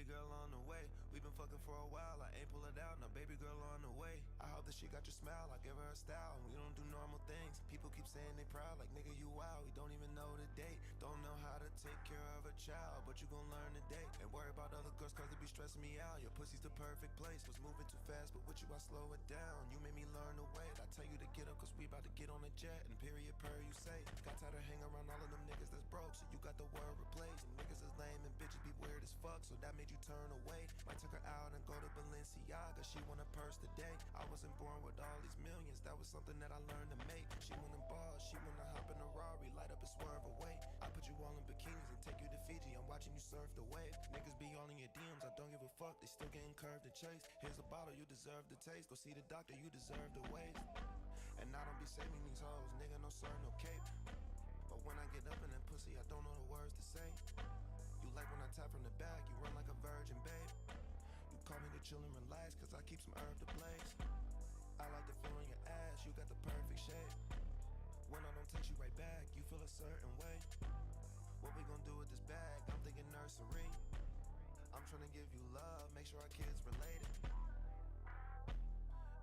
girl on the way. We been fucking for a while, I ain't pull it out. Now baby girl on the way. I hope that she got your smile, I give her a style. We don't do normal things. People keep saying they proud, like nigga you wild. We don't even know the date. Don't know how to take care of a child, but you gon' learn today. Ain't worry about other girls cause they be stressing me out. Your pussy's the perfect place. Was moving too fast, but with you I slow it down. You made me learn the way. I tell you to get up cause we about to get on a jet. And period per you say. Got tired of hanging around all of them niggas that's broke, so you got the word replaced. And niggas is lame and bitches be weird as fuck, so that made you turn away. Might take her out and go to Balenciaga. She want a purse today. I wasn't born with all these millions. That was something that I learned to make. She wanna ball, she wanna hop in a Rari, light up and swerve away. I put you all in bikinis and take you to Fiji. I'm watching you surf the wave. Niggas be all in your DMs, I don't give a fuck. They still getting curved and chased. Here's a bottle, you deserve the taste. Go see the doctor, you deserve the wait. And I don't be saving these hoes, nigga, no sir, no cape. But when I get up in that pussy, I don't know the words to say. You like when I tap from the back, you run like a virgin, babe. You call me to chill and relax, cause I keep some herb to blaze. I like the feel in your ass, you got the perfect shape. When I don't text you right back, you feel a certain way. What we gon' do with this bag? I'm thinking nursery. I'm tryna give you love, make sure our kids related.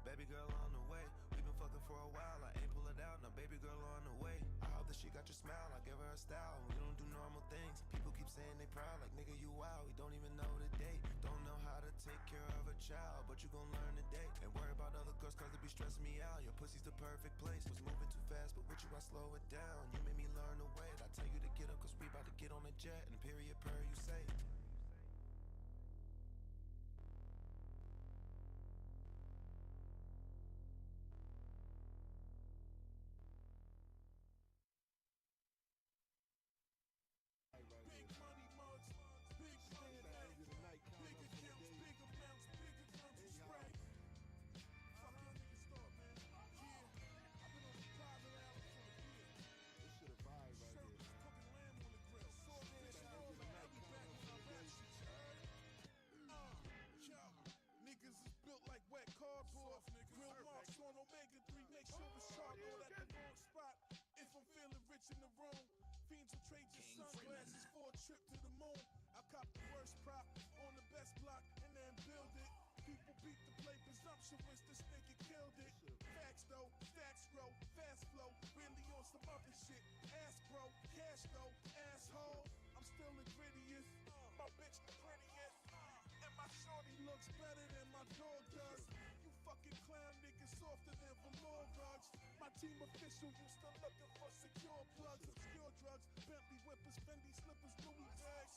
Baby girl on the way. We been fucking for a while, I ain't pull it out. Now baby girl on the way. I hope that she got your smile, I give her a style. We don't do normal things. People keep saying they proud, like nigga you wild. We don't even know the date. Don't know how to take care of a child, but you gon' learn today. Ain't worry about other girls cause they be stressing me out. Your pussy's the perfect place. Was moving too fast, but with you I slow it down. You made me learn the way. I tell you to get up cause we about to get on a jet. And period per you say. Big money mugs, big money night, big accounts, big amounts, big guns and spray. Fucking niggas start, man. Yeah, I've been on the private island for a year. This shit a vibe right Shirt here. was cooking lamb on the grill. Swordfish and all that. I'll be back when I rap shit, you heard? Yo. Niggas is built like wet cardboard. Grill marks on Omega 3. Make sure it's sharp all at the wrong spot. If I'm feeling rich in the room, fiends will trade your sunglasses for a trip to the moon. I cop the worst prop on the best block and then build it. People beat the play presumptuous, this nigga killed it. Facts though, stacks grow, fast flow, really on some other shit. Ass bro, cash though, asshole. I'm still the grittiest, my bitch the prettiest. And my shorty looks better than my dog does. You fucking clown niggas softer than velour rugs. My team official, you still looking for secure plugs, obscure drugs, Bentley whippers, Fendi slippers, Louis bags.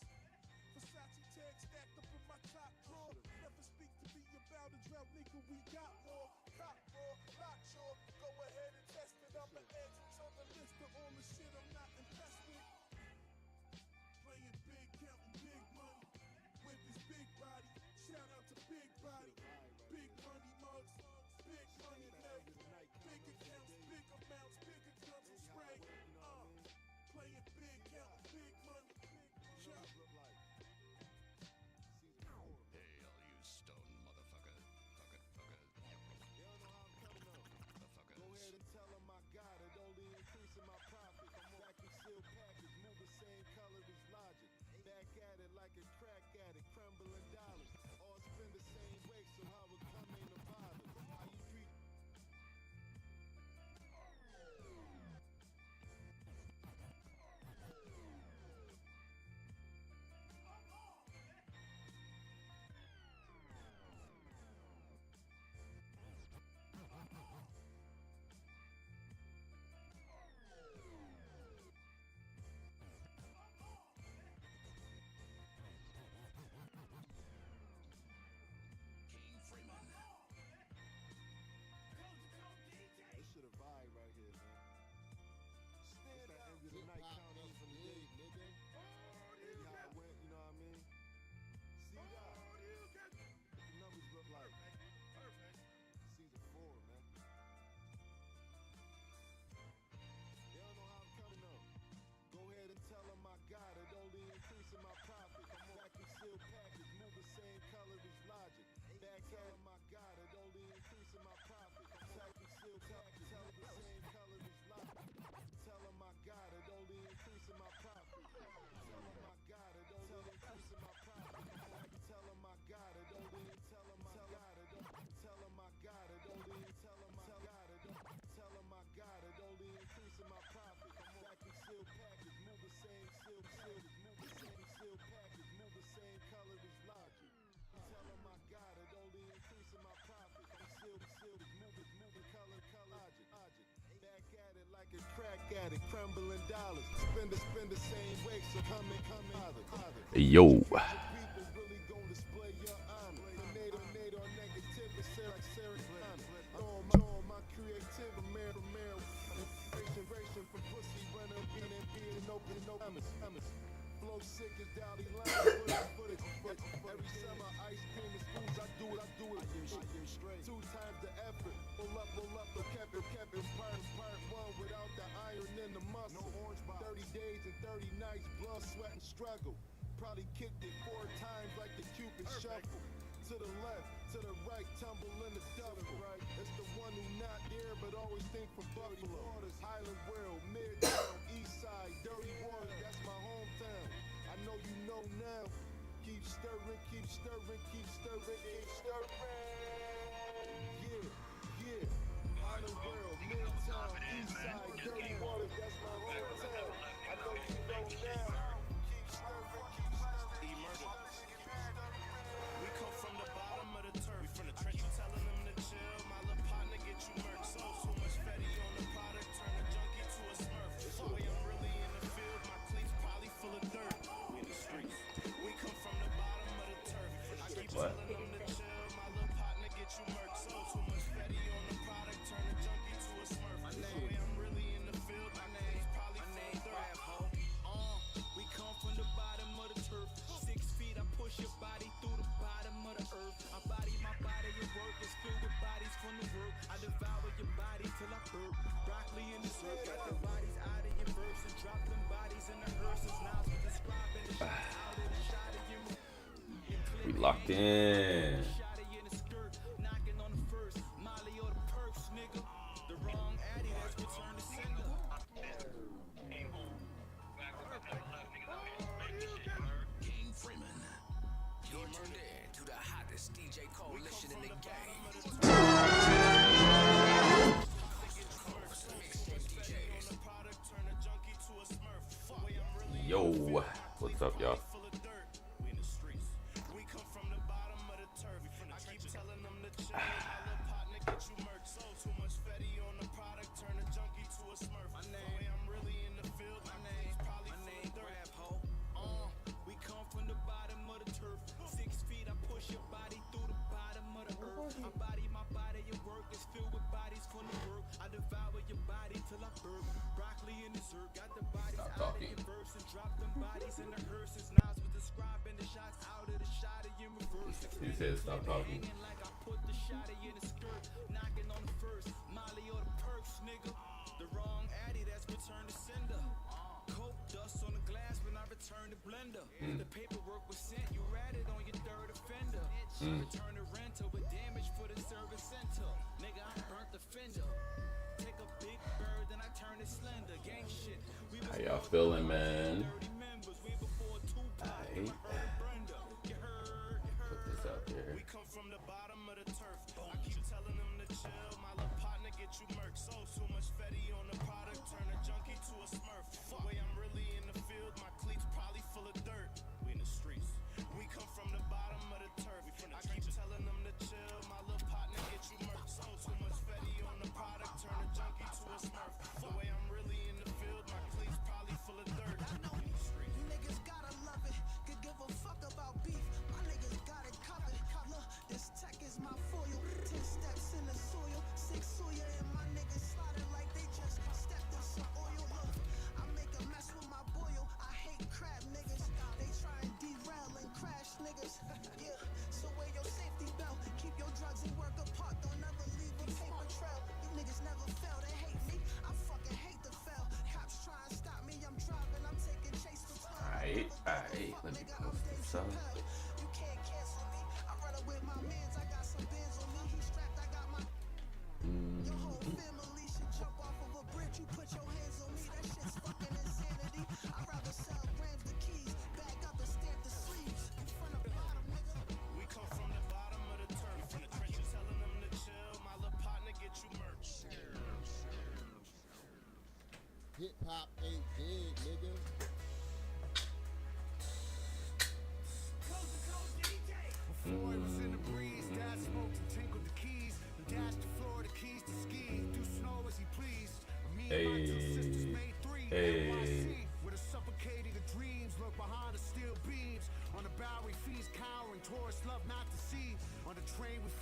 Versace tag stacked up in my top drawer. Never speak to me about a drought, nigga, we got more. Cop more, not sure. Go ahead and test it. I'ma add you to the list of all the shit I'm not impressed with. Playing big, counting big money. With his big body, shout out to Big Body. Big money mugs, big money night. Big accounts, big amounts, bigger guns and spray. Playing big, counting big money. Hail, you stone motherfucker. They don't know how I'm coming up. Go ahead and tell them I got it, only increasing my profit. I'm on vacuum seal package, move the same color as logic. Back at it like a crack addict, crumbling dollars. All spend the same way, so how it come ain't a bother. How you treat this shit a vibe right here, man. It's that end of the night countdown from the day, nigga. See how it went, you know what I mean? See that? What the numbers look like. Season 4, man. They don't know how I'm coming up. Go ahead and tell them I got it, only increasing my profit. I'm on vacuum seal package, move the same color as logic. Back at them I got it, only increasing my profit. Vacuum seal package, tell the same color as logic. Tell them I got it, only increasing like a crack addict, crumbling dollars. Spend the same way, so come father. Yo. People really gonna display your honor. Tornado negative, like Sarah on my creative, Ration from pussy, running and open, no promise. Flow sick as Dally Line, every summer, ice cream and schools, I do it. 2 times the effort, pull up, the kept it, part 1 without the iron in the muscle. 30 days and 30 nights, blood, sweat, and struggle. Probably kicked it 4 times like the Cupid shuffle. To the left, to the right, tumble in the double. It's the one who not there, but always think from Buffalo. Highland World, Midtown, East Side, Dirty Water, that's my hometown. I know you know now. Keep stirring, keep stirring, keep stirring, keep stirring. Yeah. Highland World, Midtown, East Side, Dirty Water, that's my hometown. I know you know now. Keep stirring, keep stirring. E-murder. We come from the bottom of the turf. We from the trench, you telling them to chill. My little partner get you murked. So much fatty on the product, turn a junkie to a smurf. Boy, I'm really in the field. My cleats probably full of dirt. We in the streets. We come from the bottom of the turf. I keep telling them to chill. My little partner get you murked. So much fatty on the product, turn a junkie to a smurf. Boy, I'm really in the field. My name's probably full of dirt. We come from the bottom of the turf. 6 feet, I push your body through the bottom of the earth. My body, your work is filled with bodies from the work. I devour your body till I burp. Broccoli in the syrup, got the bodies out of your verse and drop them bodies in the hearses. Now it's describing the shots out of the shot of your We locked in. shot of you in the skirt, knocking on the first. Molly or the perks, nigga. The wrong addy that's returned to sender. King Freeman. You're tuned in to the hottest DJ coalition in the game. Yo. What's up, y'all? Full of dirt. We in the streets. We come from the bottom of the turf. I keep telling them to chill. My little partner get you murked. So too much fatty on the product, turn a junkie to a smurf. Boy, I'm really in the field. My name's probably full of dirt. We come from the bottom of the turf. 6 feet, I push your body through the bottom of the earth. My body, your work is filled with bodies from the work. I devour your body till I burp. Broccoli in dessert, got the bodies out of your verse and drop them bodies in the hearses. Nas was describing the shots out of the shot of your reverse. He said stop talking. Hanging like I put the shot of you in the skirt, knocking on the first. Molly or the perks, nigga. The wrong addy that's returned to sender. Coke dust on the glass when I return the blender. The paperwork was sent, you ratted on your third offender. Return the rental with damage for the service center. Nigga, I burnt the fender. Take a big bird, then I turn it slender. Gang shit. We was How y'all feeling, man? 30 members, we before Tupac. Aight. Brenda, you heard. Put this out there. We come from the bottom of the turf. I keep telling them to chill. My little partner get you murked. So too much fatty on the product, turn a junkie to a smurf. Boy, I'm really in the field. My cleats probably full of dirt. We in the streets. We come from the bottom of the turf. I keep telling them to chill. My little partner get you murked. So too much fatty on the product, turn a junkie to a smurf. Boy, I'm really in the field. My cleats probably full of dirt. We in the streets. You niggas gotta love it. Could give a fuck about beef. My niggas got it covered. Look, this tech is my foil. 10 steps in the soil. 6 soya and my niggas slotted like they just stepped in some oil. Look, I make a mess with my boil. I hate crab niggas. They try and derail and crash niggas. Yeah, so wear your safety belt. Keep your drugs and work apart. Don't ever leave a paper trail. You niggas never fail. They hate me. I fucking hate the fail. Cops try and stop me. I'm driving. I'm taking chase for 12. Alright. Let me post this up. You can't cancel me. I run it with my mans. I got some bands on me. He strapped. I got my. Your whole family should jump off of a bridge. You put your hands on me. That shit's fucking insanity. I'd rather sell grams the keys. Bag up and stamp the sleeves. In front of bottom, nigga. We come from the bottom of the turf. From the trenches, telling them to chill. My little partner get you murked. Hip hop ain't dead, nigga.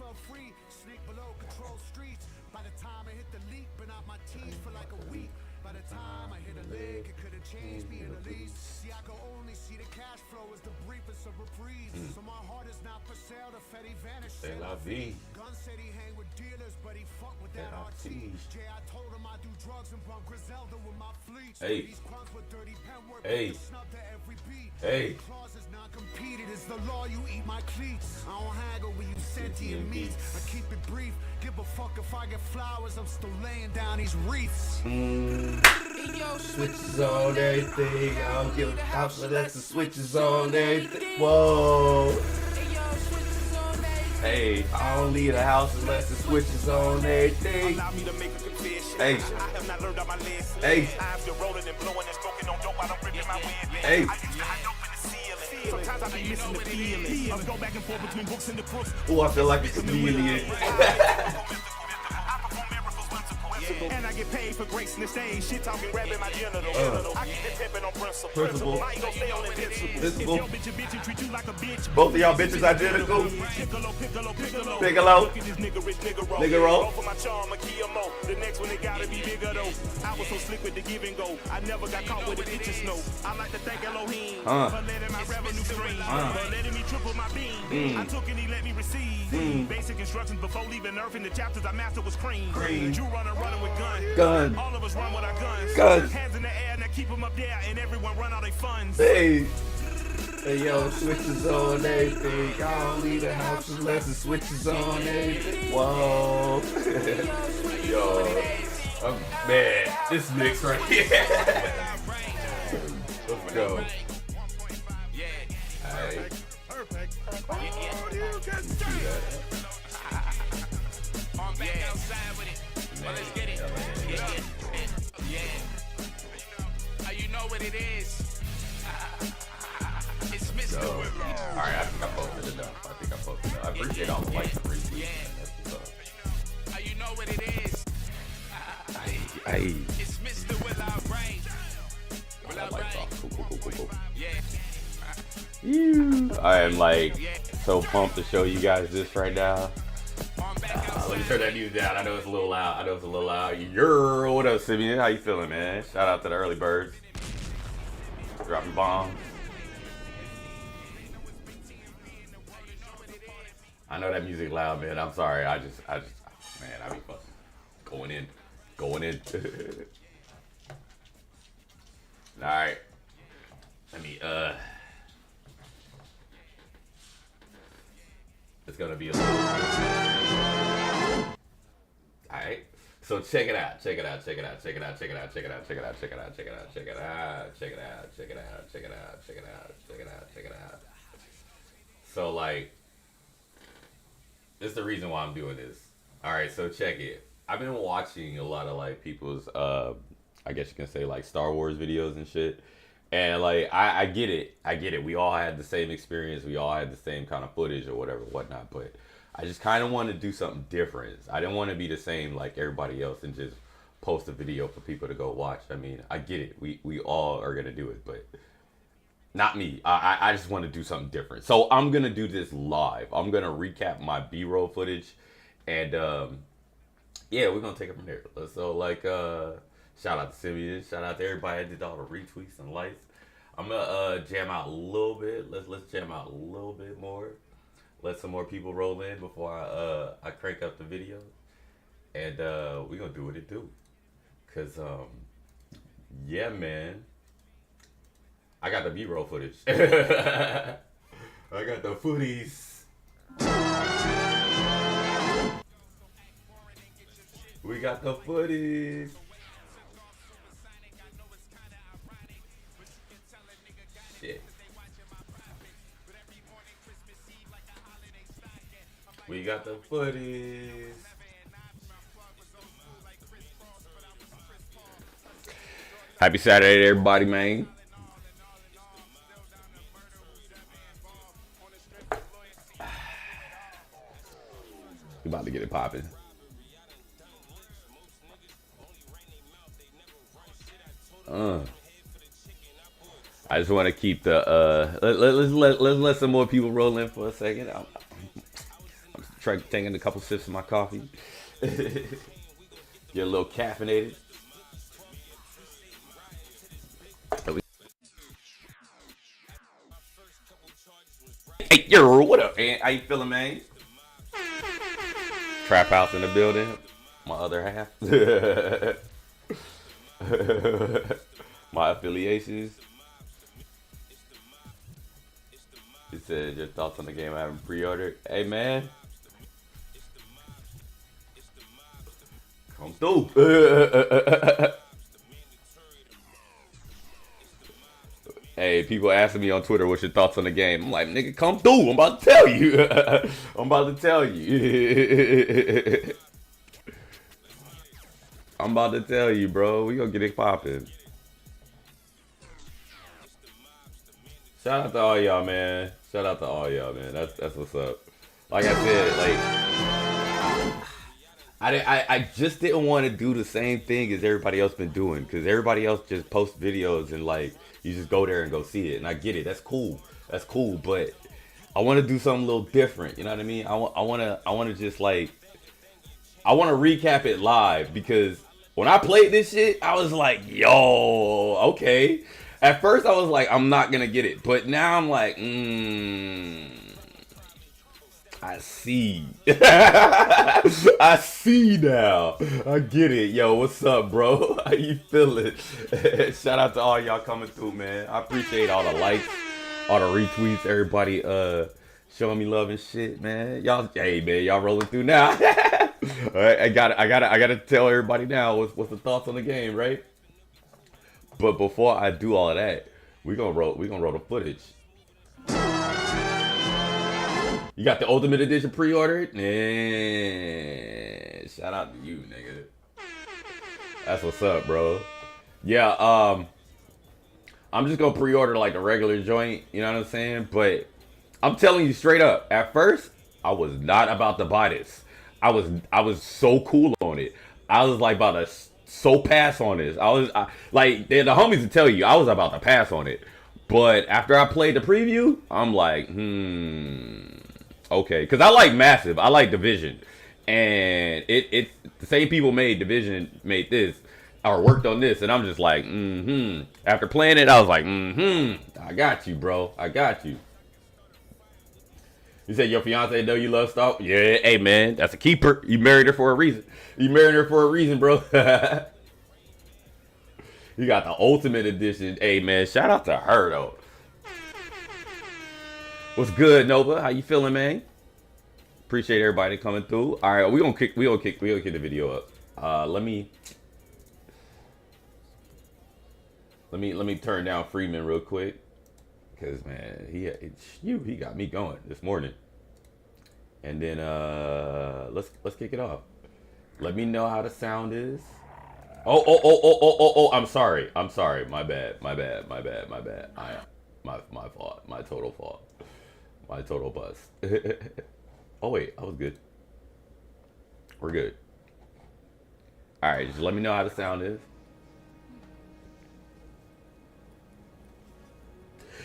felt free, sneak below, control streets. By the time I hit the leap, been out my teeth for like a week. By the time I hit a leg, it could've changed me in the least. See, I could only see the cash flow as the briefest of reprieve. So my heart is not for sale, the Fetty vanished. C'est la vie. Gun said he hang with dealers, but he fuck with that RT. Jay, I told him I do drugs and bump Griselda with my fleets. Hey. These crumbs with dirty pen work, Hey. snub to every beat. Hey. Clause is non-competed, it's the law, you eat my cleats. I don't haggle when you sentient meats. I keep it brief, give a fuck if I get flowers, I'm still laying down these wreaths. Switches on everything. I don't give a house unless the switches on everything. Whoa. Hey, I don't leave the house unless the switches on everything. Allow me to make a confession. Hey. I have not learned out my lesson. Hey. I'm still rolling and blowing and smoking on dope while I'm ripping my weapon. Hey. I used to hide dope in the ceiling. Sometimes I be missing the feeling. I go back and forth between books and the crooks. Oh, I feel like a chameleon. And I get paid for gracing the stage. Shit talking, grabbing my genital. I keep it pimping on principle. I ain't gon' stay on invincible. If your bitch a bitch and treat you like a bitch. Both of y'all bitches identical. Piccolo. Piccolo. Look at this nigga rich, nigga roll. Nigga roll. Go for my charm, a Kia Mo. The next one, it gotta be bigger though. I was so slick with the give and go. I never got caught with the bitches snow. I like to thank Elohim for letting my revenue stream. For letting me triple my beam. I took and he let me receive. Basic instructions before leaving Earth. In the chapters I mastered was cream. You running with Gun. All of us run with our guns. Guns. Hands in the air, now keep them up there, and everyone run out their funds. Hey. Hey, yo, switches on everything. I don't leave the house unless the switches on everything. Whoa. Yo. Man, this mix right here. Let's go. Hey. Perfect. I'm back outside with it. Well, let's get it. Yeah. You know what it is. It's Mr. Willow. Alright, I think I posted enough. I appreciate all the likes and retweets. You know what it is. Hey. It's Mr. Willow, right? Cool. Yeah. I am like so pumped to show you guys this right now. Let me turn that music down. I know it's a little loud. Yo, what up, Simeon? How you feeling, man? Shout out to the early birds. Dropping bombs. I know that music loud, man. I'm sorry. I just, man, I be fucking going in. All right. Let me, it's gonna be a little. Alright, so check it out. So like, this is the reason why I'm doing this. Alright, so check it. I've been watching a lot of like people's, I guess you can say like Star Wars videos and shit. And like, I get it. We all had the same experience. We all had the same kind of footage or whatnot. But I just kind of want to do something different. I didn't want to be the same like everybody else and just post a video for people to go watch. I mean, I get it. We all are going to do it, but not me. I just want to do something different. So I'm going to do this live. I'm going to recap my B-roll footage. And yeah, we're going to take it from there. So like, shout out to Simeon. Shout out to everybody that did all the retweets and likes. I'm gonna jam out a little bit. Let's jam out a little bit more. Let some more people roll in before I crank up the video. And we're gonna do what it do. Cause yeah, man. I got the B-roll footage. I got the footies. We got the footies. Shit. We got the footies. Happy Saturday, everybody, man. We about to get it popping. I just want to keep the let's let some more people roll in for a second. I'm taking a couple sips of my coffee. Get a little caffeinated. Hey, yo, what up, man? How you feeling, man? Trap house in the building. My other half. My affiliations. He said, your thoughts on the game I haven't pre-ordered. Hey, man. Come through. Hey, people asking me on Twitter, what's your thoughts on the game? I'm like, nigga, come through. I'm about to tell you. I'm about to tell you. I'm about to tell you, bro. We gonna get it popping. Shout out to all y'all, man. Shout out to all y'all, man. That's what's up. Like I said, like I just didn't want to do the same thing as everybody else been doing, because everybody else just posts videos and like you just go there and go see it. And I get it. That's cool. That's cool. But I want to do something a little different. You know what I mean? I want to just like, I want to recap it live, because when I played this shit, I was like, yo, okay. At first I was like, I'm not going to get it. But now I'm like, I see. I see now. I get it. Yo, what's up, bro? How you feeling? Shout out to all y'all coming through, man. I appreciate all the likes, all the retweets, everybody showing me love and shit, man. Y'all, hey man, y'all rolling through now. All right, I gotta tell everybody now what's the thoughts on the game, right? But before I do all of that, we gonna roll the footage. You got the Ultimate Edition pre-ordered? Yeah. Shout out to you, nigga. That's what's up, bro. Yeah, I'm just gonna pre-order like a regular joint, you know what I'm saying? But I'm telling you straight up, at first, I was not about to buy this. I was so cool on it. I was like about to so pass on this. Like the homies will tell you, I was about to pass on it. But after I played the preview, I'm like, okay, because I like Massive, I like Division, and it the same people made Division made this or worked on this, and I'm just like, After playing it, I was like, I got you, bro, I got you. You said your fiance know you love Star? Yeah, hey man, that's a keeper. You married her for a reason. You married her for a reason, bro. You got the Ultimate Edition. Hey man, shout out to her though. What's good, Nova? How you feeling, man? Appreciate everybody coming through. All right, we gonna kick the video up. Let me turn down Freeman real quick, cause man, he got me going this morning. And then let's kick it off. Let me know how the sound is. Oh! I'm sorry. My bad. My fault. My total fault. My total bust. Oh wait, I was good. We're good. All right, just let me know how the sound is.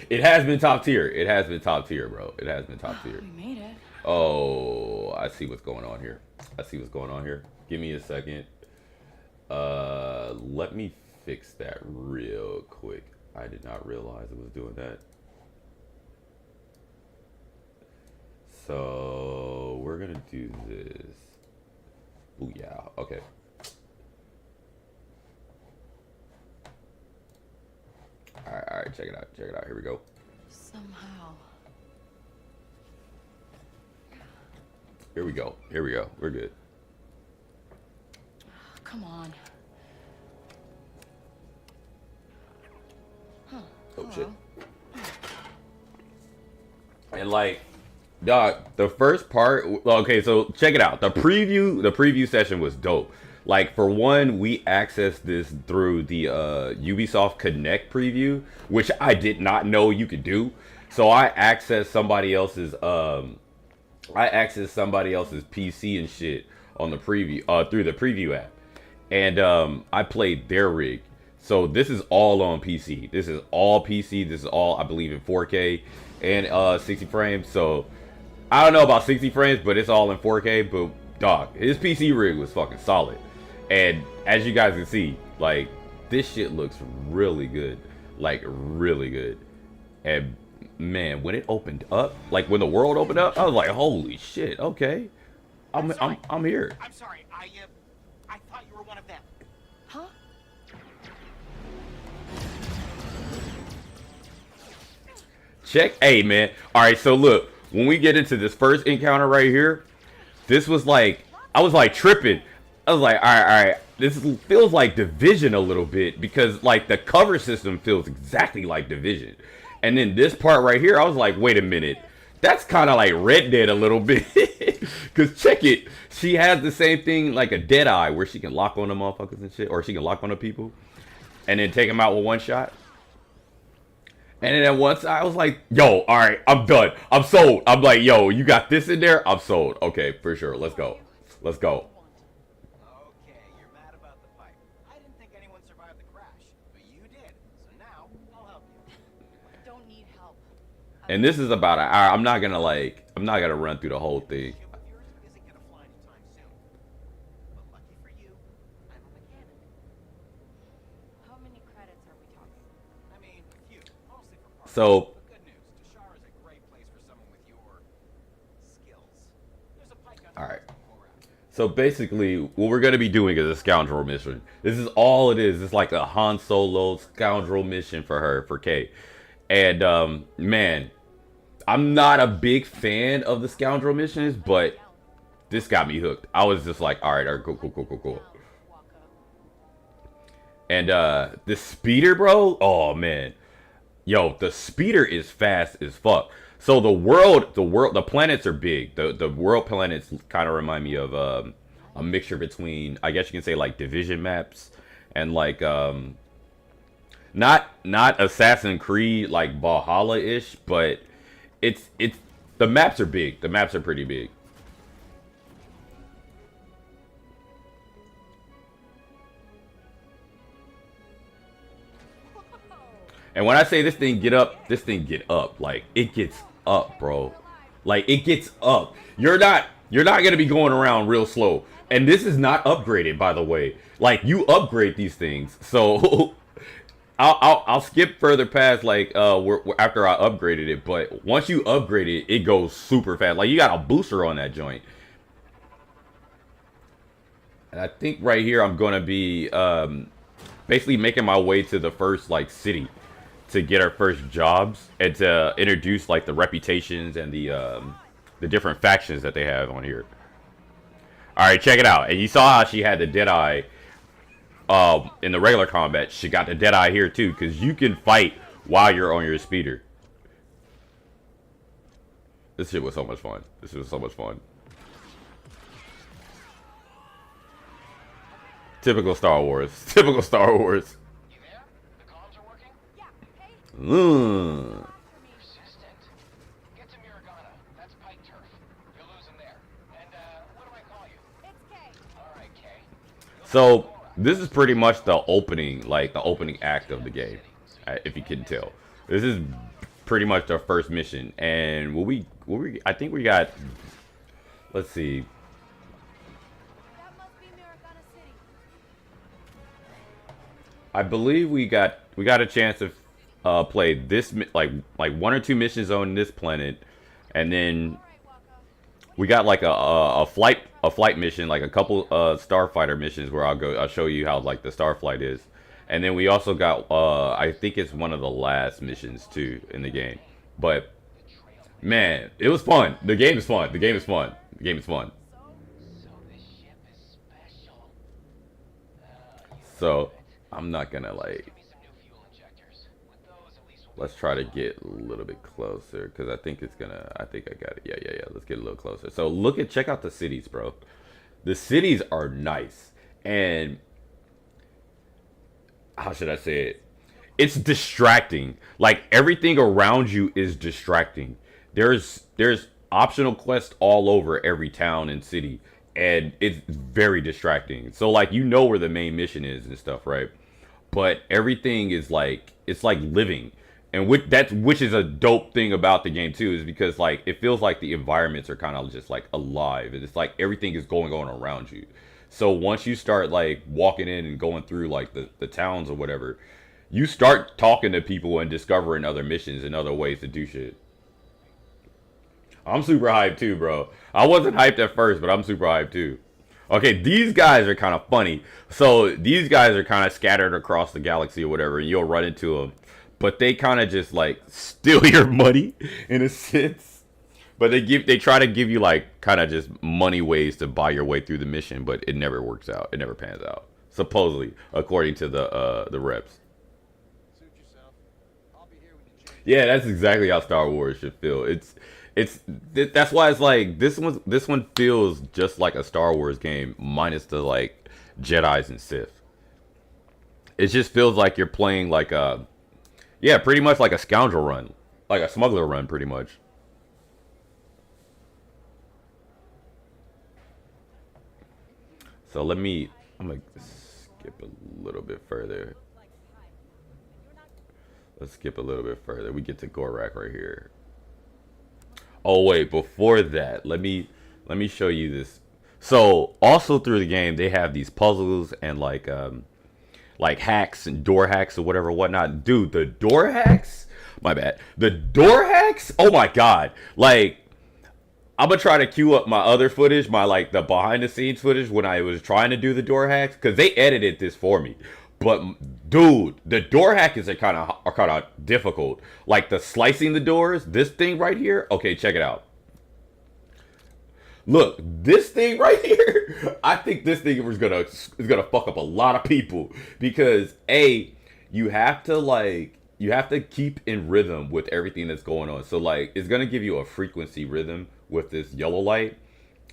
It has been top tier. It has been top tier, bro. It has been top tier. We made it. Oh, I see what's going on here. Give me a second. Let me fix that real quick. I did not realize it was doing that. So we're gonna do this. Ooh, yeah. Okay. All right. Check it out. Here we go. Somehow. Here we go. We're good. Come on. Huh. Oh, hello. shit. And like, dog, the first part, okay, so check it out. The preview session was dope. Like, for one, we accessed this through the Ubisoft Connect preview, which I did not know you could do. So I accessed somebody else's PC and shit on the preview through the preview app. And I played their rig. So this is all on PC. This is all, I believe, in 4K and 60 frames. So I don't know about 60 frames, but it's all in 4K. But dog, his PC rig was fucking solid. And as you guys can see, like, this shit looks really good. Like, really good. And man, when it opened up, like when the world opened up, I was like, holy shit, okay. I'm here. I'm sorry, I thought you were one of them. Huh? Check. Hey, man. All right, so look, when we get into this first encounter right here, this was like, I was like tripping. I was like, all right. This feels like Division a little bit because like the cover system feels exactly like Division. And then this part right here, I was like, wait a minute. That's kind of like Red Dead a little bit. Because check it. She has the same thing like a Deadeye where she can lock on the motherfuckers and shit. Or she can lock on the people. And then take them out with one shot. And then once I was like, yo, all right, I'm done. I'm sold. I'm like, yo, you got this in there? I'm sold. Okay, for sure. Let's go. Let's go. Okay, you're mad about the pipe. I didn't think anyone survived the crash, but you did. So now I'll help you. Don't need help. And this is about an hour. I'm not gonna run through the whole thing. Ship of yours isn't gonna fly anytime soon. But lucky for you, I'm a mechanic. How many credits are we talking? I mean, a few, mostly for parts. So But good news, Tashar is a great place for someone with your skills. There's a pike out all right. there. So basically, what we're gonna be doing is a scoundrel mission. This is all it is. It's like a Han Solo scoundrel mission for her, for Kay. And man, I'm not a big fan of the scoundrel missions, but this got me hooked. I was just like, all right, cool. And the speeder, bro. Oh man, yo, the speeder is fast as fuck. So the planets are big. The world planets kind of remind me of a mixture between, I guess you can say, like Division maps and like not Assassin's Creed like Valhalla-ish, but it's the maps are big. The maps are pretty big. And when I say this thing get up, like it gets up, bro. Like it gets up. You're not gonna be going around real slow. And this is not upgraded, by the way. Like you upgrade these things. So I'll skip further past like after I upgraded it. But once you upgrade it, it goes super fast. Like you got a booster on that joint. And I think right here I'm gonna be basically making my way to the first like city to get our first jobs and to introduce like the reputations and the different factions that they have on here. All right, check it out. And you saw how she had the Deadeye in the regular combat. She got the Deadeye here too, because you can fight while you're on your speeder. This shit was so much fun. This was so much fun. Typical Star Wars. Typical Star Wars. You there? The comms are working? Yeah, hey, Persistent. Get to Miragana. That's Pike turf. You're losing there. And, what do I call you? it's Kay. Alright, Kay. So this is pretty much the opening, like the opening act of the game, if you can tell. This is pretty much our first mission, and I think we got. Let's see. That must be Miragana City. I believe we got a chance to play this like one or two missions on this planet, and then we got like a flight mission, like a couple starfighter missions where I'll show you how like the starflight is, and then we also got I think it's one of the last missions too in the game. But man, it was fun. The game is fun. The game is fun. The game is fun. So this ship is special. So I'm not gonna like. Give me some new fuel injectors. With those, at least Let's try to get a little bit closer, because I think it's gonna. I think I got it. Yeah. Let's get a little closer. So check out the cities, bro. The cities are nice, and how should I say it? It's distracting. Like everything around you is distracting. There's optional quests all over every town and city, and it's very distracting. So like you know where the main mission is and stuff, right? But everything is like, it's like living. And which is a dope thing about the game too, is because like it feels like the environments are kind of just like alive, and it's like everything is going on around you. So once you start like walking in and going through like the towns or whatever, you start talking to people and discovering other missions and other ways to do shit. I'm super hyped too, bro. I wasn't hyped at first, but I'm super hyped too. Okay, these guys are kind of funny. So these guys are kind of scattered across the galaxy or whatever, and you'll run into them. But they kind of just like steal your money in a sense. But they try to give you like kind of just money ways to buy your way through the mission, but it never works out. It never pans out. Supposedly, according to the reps. Yeah, that's exactly how Star Wars should feel. That's why it's like this one feels just like a Star Wars game minus the like Jedis and Sith. It just feels like you're playing like a pretty much like a scoundrel run, like a smuggler run, pretty much. So I'm gonna skip a little bit further. Let's skip a little bit further. We get to Gorak right here. Oh wait, before that, let me show you this. So also through the game, they have these puzzles and like hacks and door hacks or whatnot. Dude, the door hacks. My bad. The door hacks. Oh my god. Like, I'm gonna try to queue up my other footage, my the behind the scenes footage when I was trying to do the door hacks, because they edited this for me. But dude, the door hackers are kind of difficult. Like the slicing the doors, this thing right here. Okay, check it out. Look, this thing right here. I think this thing is gonna fuck up a lot of people, because you have to keep in rhythm with everything that's going on. So like it's gonna give you a frequency rhythm with this yellow light,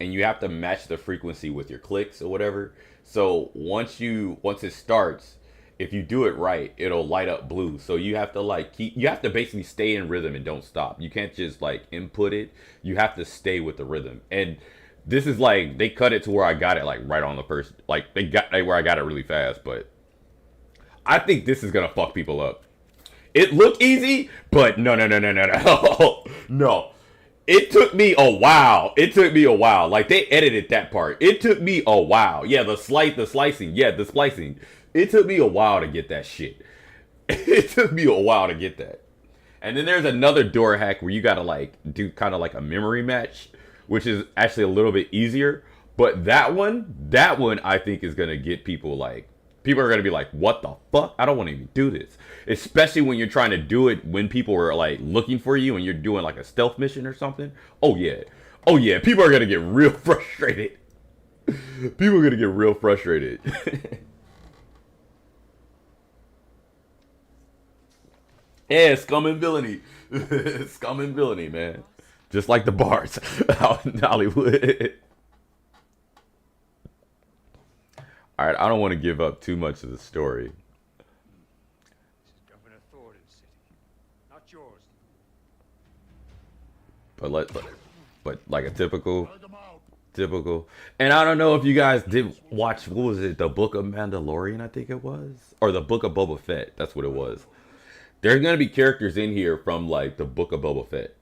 and you have to match the frequency with your clicks or whatever. So once it starts, if you do it right, it'll light up blue. So you have to you have to basically stay in rhythm and don't stop. You can't just like input it. You have to stay with the rhythm. And this is like, they cut it to where I got it like right on the first, like they got where I got it really fast. But I think this is gonna fuck people up. It looked easy, but no. No. It took me a while. Like they edited that part. It took me a while. Yeah, the slicing. Yeah, the splicing. It took me a while to get that shit. It took me a while to get that. And then there's another door hack where you gotta like do kind of like a memory match, which is actually a little bit easier. But that one I think is gonna get people like, people are gonna be like, what the fuck? I don't want to even do this. Especially when you're trying to do it when people are like looking for you and you're doing like a stealth mission or something. Oh yeah. People are gonna get real frustrated. People are gonna get real frustrated. Yeah, scum and villainy. Scum and villainy, man. Just like the bars out in Hollywood. Alright, I don't want to give up too much of the story. This is Governor Thornton's city, not yours. But like a typical. And I don't know if you guys did watch, what was it? The Book of Mandalorian, I think it was? Or the Book of Boba Fett. That's what it was. There's going to be characters in here from like the Book of Boba Fett.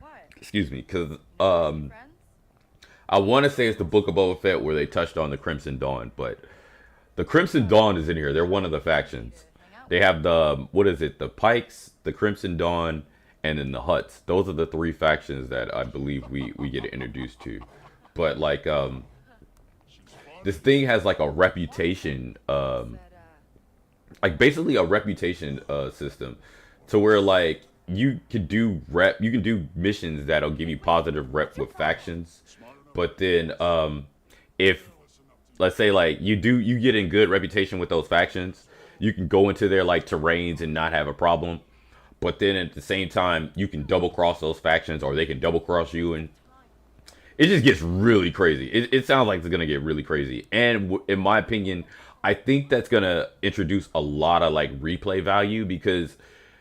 What? Excuse me, because I want to say it's the Book of Boba Fett where they touched on the Crimson Dawn, but the Crimson Dawn is in here. They're one of the factions. They have the, what is it? The Pikes, the Crimson Dawn, and then the Hutts. Those are the three factions that I believe we get introduced to. But like, this thing has like a reputation, like basically a reputation system, to where like you can do missions that'll give you positive rep with factions. But then if, let's say like you get in good reputation with those factions, you can go into their like terrains and not have a problem. But then at the same time, you can double cross those factions, or they can double cross you, and it just gets really crazy. It sounds like it's gonna get really crazy. And in my opinion, I think that's gonna introduce a lot of like replay value, because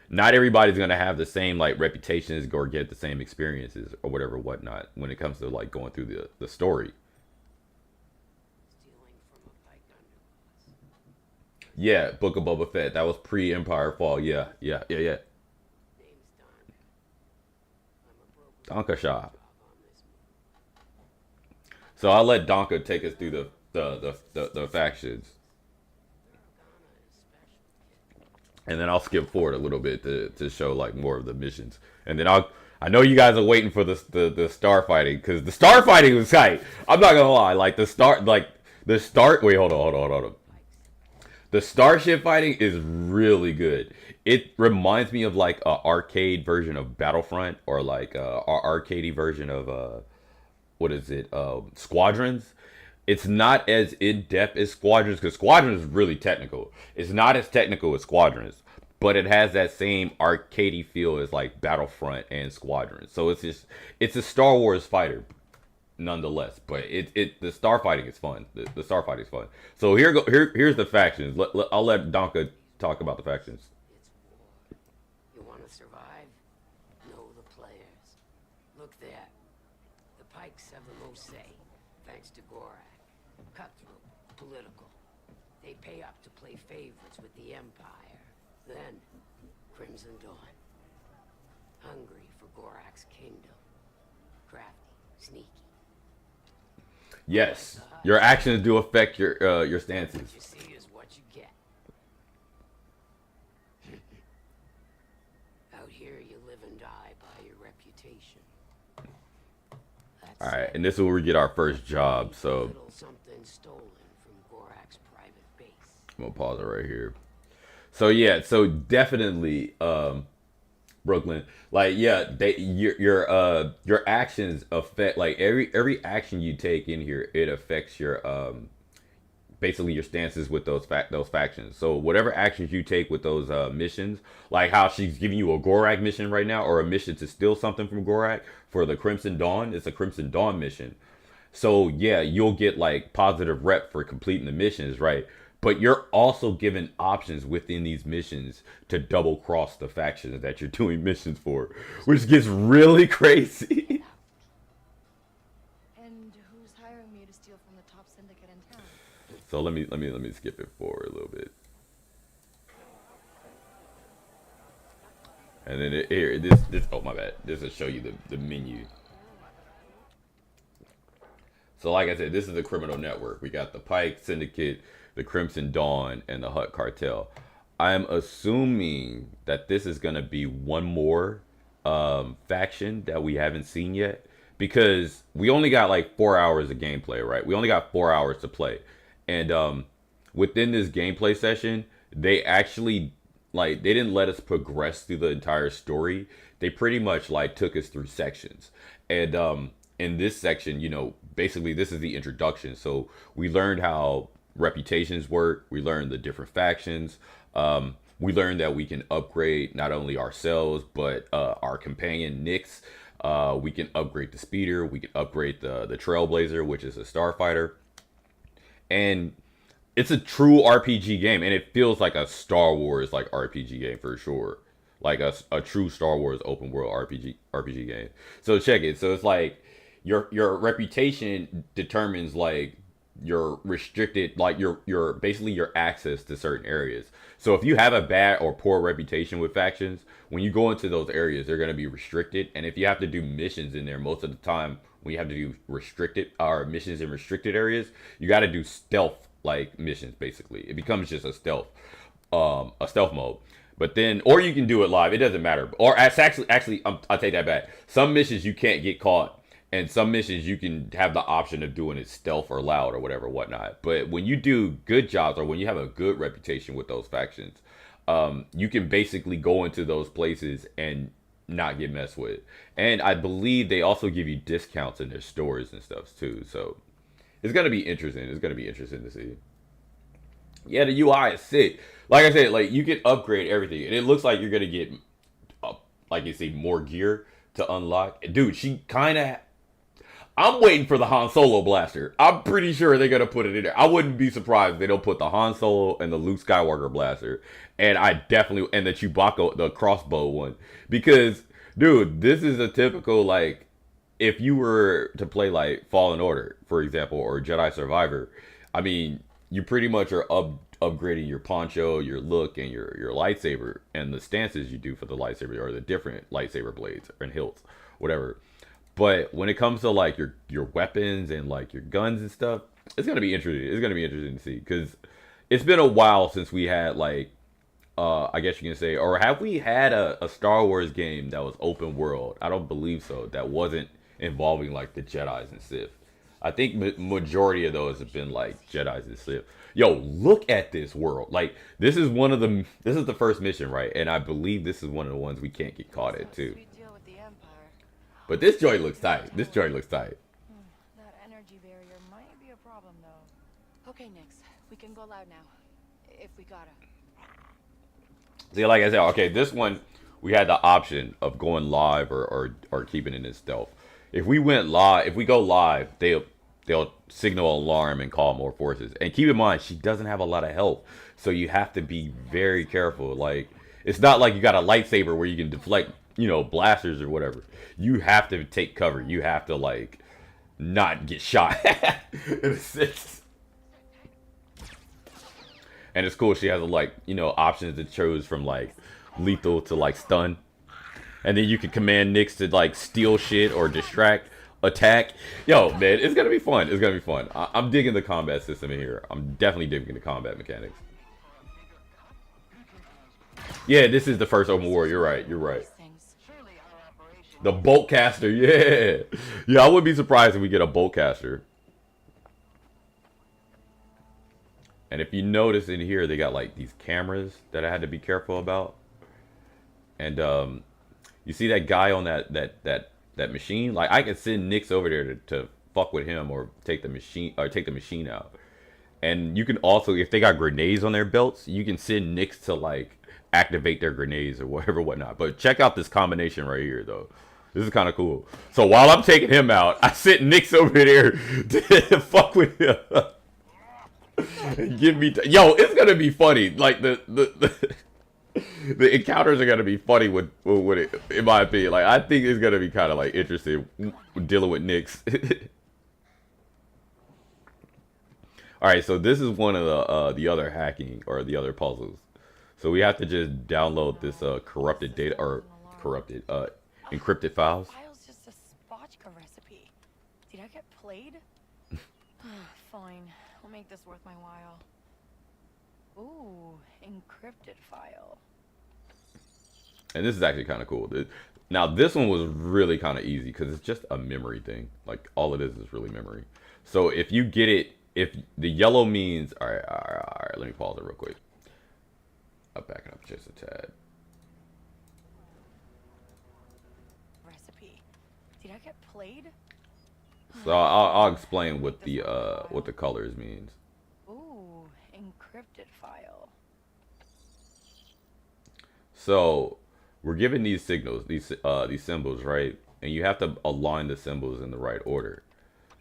not everybody's gonna have the same like reputations or get the same experiences or whatnot when it comes to like going through the story. Yeah, Book of Boba Fett. That was pre-Empire Fall. Yeah. Donka Shop. So I'll let Donka take us through the factions. And then I'll skip forward a little bit to show like more of the missions. And then I know you guys are waiting for the star fighting, because the star fighting was tight. I'm not gonna lie, like the start. Wait, hold on. The starship fighting is really good. It reminds me of like a arcade version of Battlefront, or like a arcadey version of what is it? Squadrons. It's not as in-depth as Squadrons, because Squadrons is really technical. It's not as technical as Squadrons, but it has that same arcadey feel as like Battlefront and Squadrons. So it's a Star Wars fighter, nonetheless. But the star fighting is fun. The star fighting is fun. So here's the factions. I'll let Donka talk about the factions. You want to survive? Know the players. Look there. The Pikes have the most say, thanks to Gorak. Cutthroat, political. They pay up to play favorites with the Empire. Then, Crimson Dawn. Hungry for Gorak's kingdom. Crafty, sneaky. Yes, your actions do affect your stances. What you see is what you get. Out here, you live and die by your reputation. All right, and this is where we get our first job. So Something stolen from Gorak's private base. I'm gonna pause it right here. So yeah, so definitely, Brooklyn, like yeah, your actions affect, like every action you take in here, it affects your basically your stances with those factions. So whatever actions you take with those missions, like how she's giving you a Gorak mission right now, or a mission to steal something from Gorak for the Crimson Dawn. It's a Crimson Dawn mission. So yeah, you'll get like positive rep for completing the missions, right? But you're also given options within these missions to double cross the factions that you're doing missions for, which gets really crazy. And who's hiring me to steal from the top syndicate in town? So let me skip it forward a little bit. And then here, this oh my bad. This will show you the menu. So like I said, this is the criminal network. We got the Pike Syndicate, the Crimson Dawn, and the Hutt Cartel. I'm assuming that this is gonna be one more faction that we haven't seen yet, because we only got like 4 hours of gameplay, right? We only got 4 hours to play, and within this gameplay session, they actually they didn't let us progress through the entire story. They pretty much like took us through sections, and in this section, you know, basically this is the introduction. So we learned how reputations work. We learned the different factions. We learned that we can upgrade not only ourselves, but our companion Nyx. We can upgrade the speeder. We can upgrade the Trailblazer, which is a starfighter. And it's a true RPG game, and it feels like a Star Wars like RPG game for sure. Like a true Star Wars open world RPG game. So check it. So it's like your reputation determines like your restricted, like your basically your access to certain areas. So if you have a bad or poor reputation with factions, when you go into those areas, they're going to be restricted. And if you have to do missions in there, most of the time when you have to do restricted or missions in restricted areas, you got to do stealth like missions. Basically, it becomes just a stealth mode. But then, or you can do it live. It doesn't matter. Or actually, I'll take that back. Some missions you can't get caught. And some missions you can have the option of doing it stealth or loud or whatever, whatnot. But when you do good jobs, or when you have a good reputation with those factions, you can basically go into those places and not get messed with. And I believe they also give you discounts in their stores and stuff too. So it's gonna be interesting. It's gonna be interesting to see. Yeah, the UI is sick. Like I said, like you can upgrade everything, and it looks like you're gonna get, like you see, more gear to unlock. Dude, she kind of. I'm waiting for the Han Solo blaster. I'm pretty sure they're gonna put it in there. I wouldn't be surprised if they don't put the Han Solo and the Luke Skywalker blaster, and the Chewbacca, the crossbow one, because dude, this is a typical, like, if you were to play like Fallen Order, for example, or Jedi Survivor, I mean, you pretty much are upgrading your poncho, your look, and your lightsaber, and the stances you do for the lightsaber, or the different lightsaber blades and hilts, whatever. But when it comes to like your weapons and like your guns and stuff, it's gonna be interesting. It's gonna be interesting to see because it's been a while since we had like, I guess you can say, or have we had a Star Wars game that was open world? I don't believe so. That wasn't involving like the Jedis and Sith. I think majority of those have been like Jedis and Sith. Yo, look at this world. Like this is one of the this is the first mission, right? And I believe this is one of the ones we can't get caught at too. But this joint looks tight. This joint looks tight. That energy barrier might be a problem, though. Okay, Nix, we can go loud now, if we gotta. See, like I said, okay, this one we had the option of going live or keeping it in stealth. If we went live, if we go live, they'll signal alarm and call more forces. And keep in mind, she doesn't have a lot of health, so you have to be very careful. Like it's not like you got a lightsaber where you can deflect, you know, blasters or whatever. You have to take cover. You have to like not get shot. In a sense. And it's cool. She has like, you know, options to choose from like lethal to like stun. And then you can command Nix to like steal shit or distract, attack. Yo, man, it's gonna be fun. It's gonna be fun. I'm digging the combat system in here. I'm definitely digging the combat mechanics. Yeah, this is the first open war. You're right. You're right. The boltcaster, yeah. Yeah, I wouldn't be surprised if we get a boltcaster. And if you notice in here, they got like these cameras that I had to be careful about. And you see that guy on that machine? Like I could send Nix over there to fuck with him or take the machine out. And you can also, if they got grenades on their belts, you can send Nix to like activate their grenades or whatever, whatnot. But check out this combination right here, though. This is kind of cool. So while I'm taking him out, I sent Nix over there to fuck with him. Give me, yo, it's gonna be funny. Like the encounters are gonna be funny with it, in my opinion. Like I think it's gonna be kind of like interesting dealing with Nix. All right, so this is one of the other hacking or the other puzzles. So we have to just download this corrupted data or encrypted files. File's just a spotchka recipe. Did I get played? Fine, I'll make this worth my while. Ooh, encrypted file. And this is actually kind of cool. Now this one was really kind of easy because it's just a memory thing. Like all it is really memory. So if you get it, if the yellow means, all right, let me pause it real quick. I'll back it up just a tad. Recipe. Did I get played? So I'll explain what the colors means. Ooh, encrypted file. So we're given these signals, these symbols, right? And you have to align the symbols in the right order.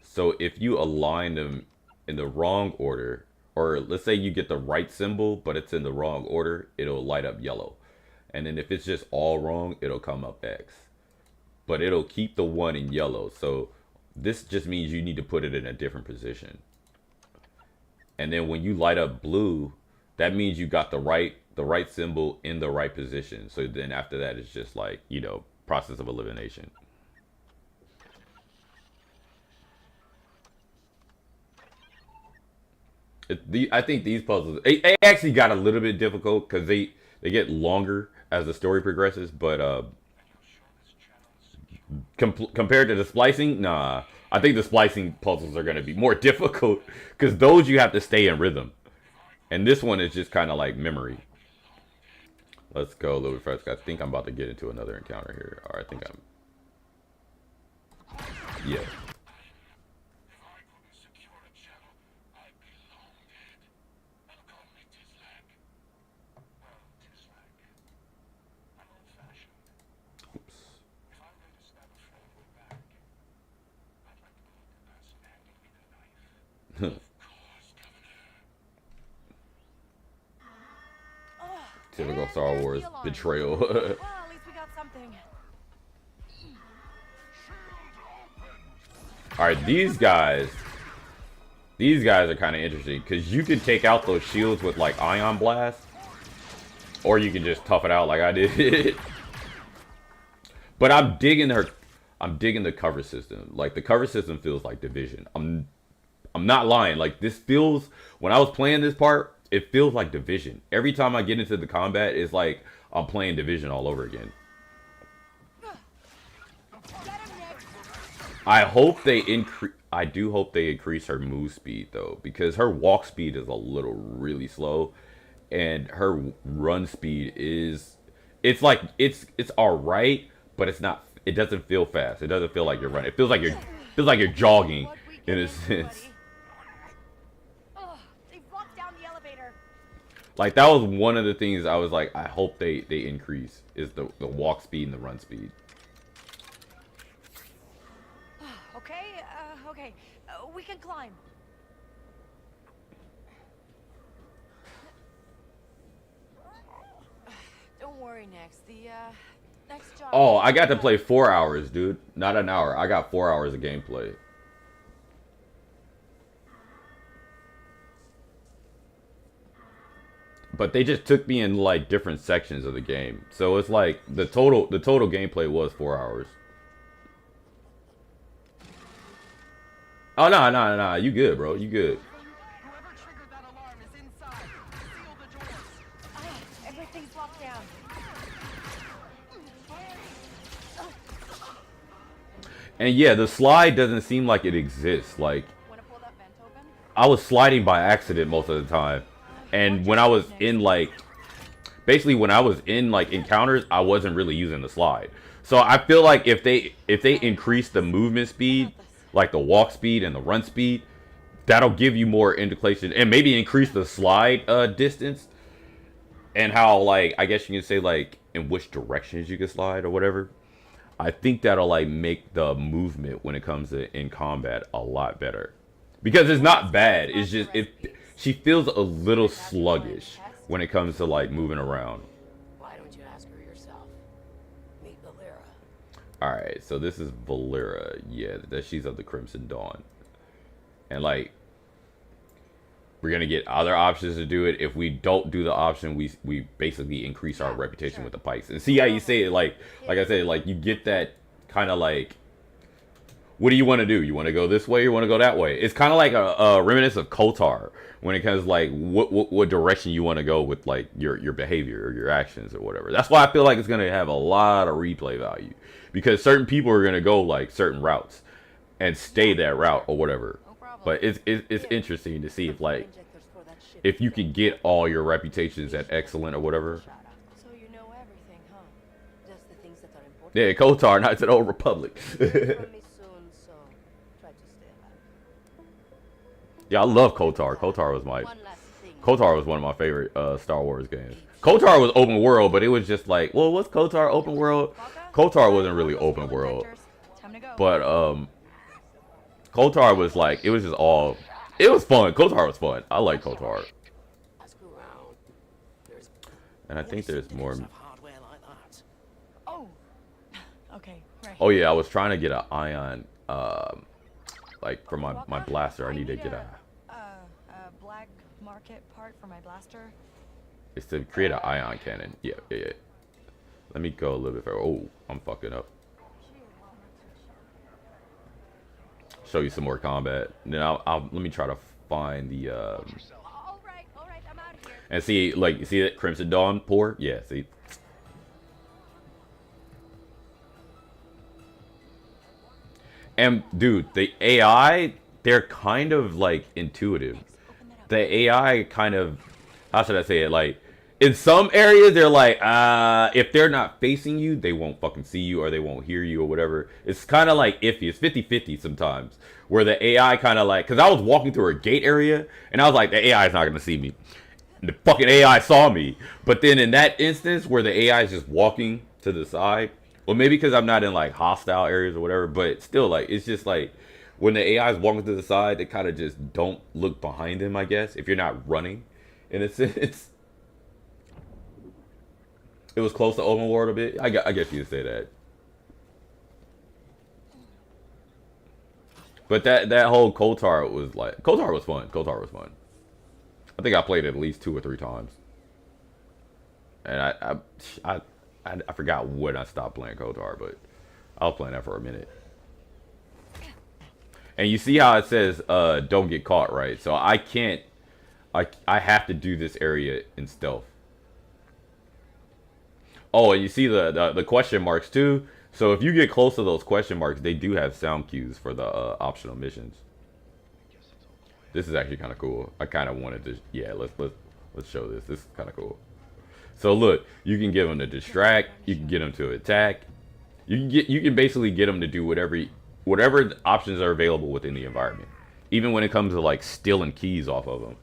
So if you align them in the wrong order, or let's say you get the right symbol, but it's in the wrong order, it'll light up yellow. And then if it's just all wrong, it'll come up X. But it'll keep the one in yellow. So this just means you need to put it in a different position. And then when you light up blue, that means you got the right symbol in the right position. So then after that, it's just like, you know, process of elimination. I think these puzzles, they actually got a little bit difficult because they get longer as the story progresses. But compared to the splicing, nah, I think the splicing puzzles are going to be more difficult because those you have to stay in rhythm. And this one is just kind of like memory. Let's go a little bit further. I think I'm about to get into another encounter here. Or I think I'm... Yeah. Typical Star Wars betrayal. Well, at least we got something. Alright, these guys are kind of interesting because you can take out those shields with like ion blast, or you can just tough it out like I did. But I'm digging I'm digging the cover system. Like the cover system feels like Division. I'm not lying. Like this feels, when I was playing this part, it feels like Division. Every time I get into the combat, it's like I'm playing Division all over again. I hope they increase. I do hope they increase her move speed though, because her walk speed is a little really slow, and her run speed is. It's like it's all right, but it's not. It doesn't feel fast. It doesn't feel like you're running. It feels like you're jogging in a sense. They blocked down the elevator. Like that was one of the things I was like, I hope they increase is the walk speed and the run speed. Okay, we can climb. Don't worry, Nex. The next job. Oh, I got to play 4 hours, dude. Not an hour. I got 4 hours of gameplay. But they just took me in like different sections of the game. So it's like the total gameplay was 4 hours. Oh no, you good, bro. You good. Whoever triggered that alarm is inside. Seal the doors. Everything's locked down. And yeah, the slide doesn't seem like it exists. Like I was sliding by accident most of the time. And when I was in like basically when I was in like encounters, I wasn't really using the slide. So I feel like if they increase the movement speed, like the walk speed and the run speed, that'll give you more indication, and maybe increase the slide distance, and how, like, I guess you can say, like, in which directions you can slide or whatever. I think that'll, like, make the movement when it comes to in combat a lot better, because it's not bad. It's just she feels a little sluggish when it comes to like moving around. Why don't you ask her yourself? Meet Valera. Alright, so this is Valera. Yeah, that she's of the Crimson Dawn. And like, we're gonna get other options to do it. If we don't do the option, we basically increase our reputation with the Pikes. And see how you say it, like I said, like you get that kind of like, what do you want to do? You want to go this way or you want to go that way? It's kind of like a remnants of KOTOR when it comes to like what direction you want to go with like your behavior or your actions or whatever. That's why I feel like it's gonna have a lot of replay value, because certain people are gonna go like certain routes and stay that route or whatever. But it's interesting to see if like if you can get all your reputations at excellent or whatever. So you know everything, huh? Just the things that are important. Yeah, KOTOR, not to the old Republic. Yeah, I love KOTOR. KOTOR was one of my favorite Star Wars games. KOTOR was open world, but it was just like, well, what's KOTOR open world? KOTOR wasn't really open world, but KOTOR was like, it was just all, it was fun. KOTOR was fun. I like KOTOR. And I think there's more. Oh, okay, right. Oh yeah, I was trying to get an ion, like for my blaster. I need to get a black market part for my blaster. It's to create an ion cannon. Yeah. Let me go a little bit further. Oh, I'm fucking up. Show you some more combat. Then I'll let me try to find the All right, I'm out of here. and see, like, you see that Crimson Dawn pour? Yeah, see. And dude, the AI, they're kind of like intuitive. The AI kind of, how should I say it? Like, in some areas, they're like, if they're not facing you, they won't fucking see you or they won't hear you or whatever. It's kind of like iffy. It's 50-50 sometimes. Where the AI kind of like, because I was walking through a gate area and I was like, the AI is not going to see me. And the fucking AI saw me. But then in that instance where the AI is just walking to the side, well, maybe because I'm not in like hostile areas or whatever, but still, like, it's just like when the AI is walking to the side, they kind of just don't look behind them, I guess, if you're not running in a sense. It was close to open world a bit. I guess you could say that. But that whole KOTOR was like, KOTOR was fun. KOTOR was fun. I think I played it at least 2 or 3 times. And I forgot when I stopped playing KOTOR, but I was playing that for a minute. And you see how it says, don't get caught, right? So I can't, I have to do this area in stealth. Oh, and you see the question marks too. So if you get close to those question marks, they do have sound cues for the optional missions. This is actually kind of cool. I kind of wanted to, yeah, let's show this. This is kind of cool. So look, you can get them to distract, you can get them to attack. You can basically get them to do whatever options are available within the environment. Even when it comes to like stealing keys off of them.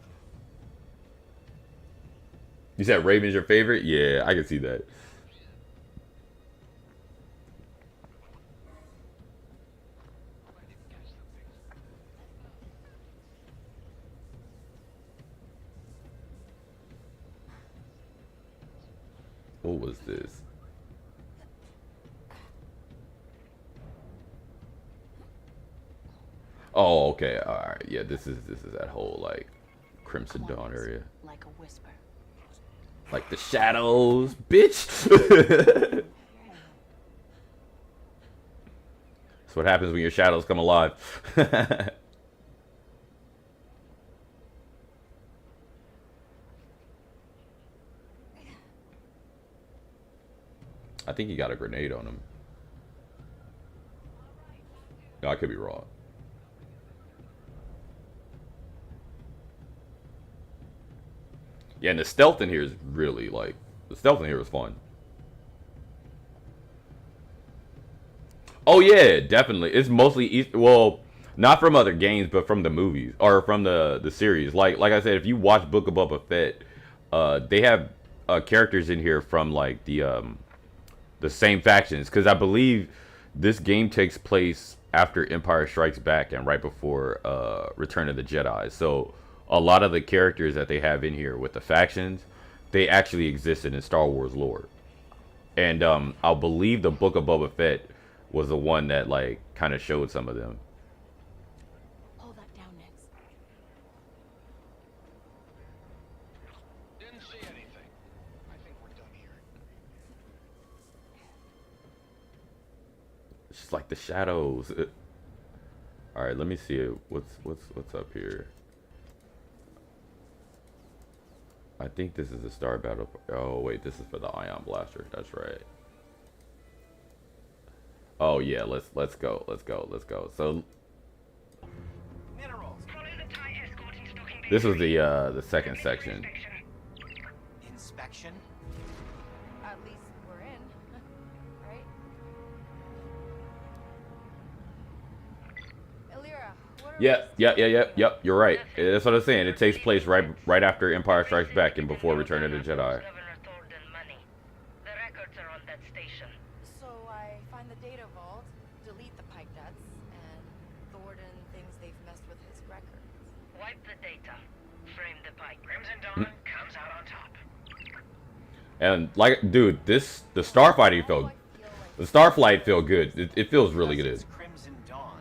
You said Raven's your favorite? Yeah, I can see that. What was this? Oh, okay. All right. Yeah, this is that whole like Crimson Dawn area. Like a whisper. Like the shadows, bitch. That's what happens when your shadows come alive. I think he got a grenade on him. No, I could be wrong. Yeah, and the stealth in here is really like, the stealth in here is fun. Oh yeah, definitely. It's mostly well, not from other games, but from the movies or from the series. Like I said, if you watch Book of Boba Fett, they have characters in here from like the same factions, because I believe this game takes place after Empire Strikes Back and right before Return of the Jedi. So a lot of the characters that they have in here with the factions, they actually existed in Star Wars lore. And I believe the Book of Boba Fett was the one that like kind of showed some of them. Pull that down, Nix. Didn't see anything. I think we're done here. It's just like the shadows. All right, let me see what's up here. I think this is the Star Battle. Oh wait, this is for the Ion Blaster. That's right. Oh yeah, let's go. So this was the second section. Inspection. At least we're in, right? Illyra, what are Yep. You're right. That's what I'm saying. It takes place right after Empire Strikes Back and before Return of the Jedi. So I find the data vault, delete the Pike debts, and Thornton thinks they've messed with his records. Wipe the data. Frame the Pike. Crimson Dawn comes out on top. And like, dude, the starfighting felt, the starflight felt good. It feels really good. Crimson Dawn.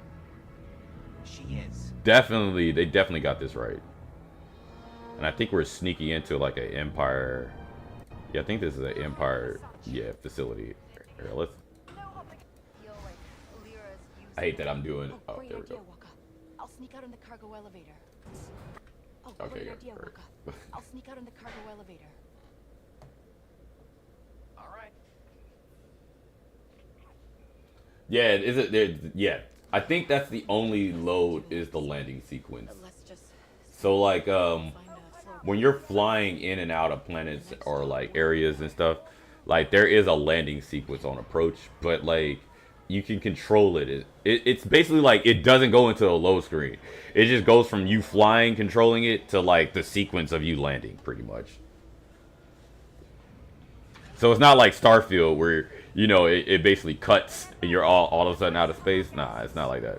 She is. Definitely, they definitely got this right. And I think we're sneaking into like an Empire. Yeah, I think this is an Empire, facility. Here, let's. I hate that I'm doing. Oh, great there we idea, go. Waka. I'll sneak out in the cargo elevator. Oh, Okay, great yeah, idea, alright. Waka. I'll sneak out in the cargo elevator. All right. Yeah, is it there? Yeah, I think that's the only load is the landing sequence. Let's just So like when you're flying in and out of planets or like areas and stuff, like there is a landing sequence on approach, but like you can control it. It's basically like it doesn't go into a load screen. It just goes from you flying, controlling it, to like the sequence of you landing, pretty much. So it's not like Starfield where, you know, it basically cuts and you're all of a sudden out of space. Nah, it's not like that.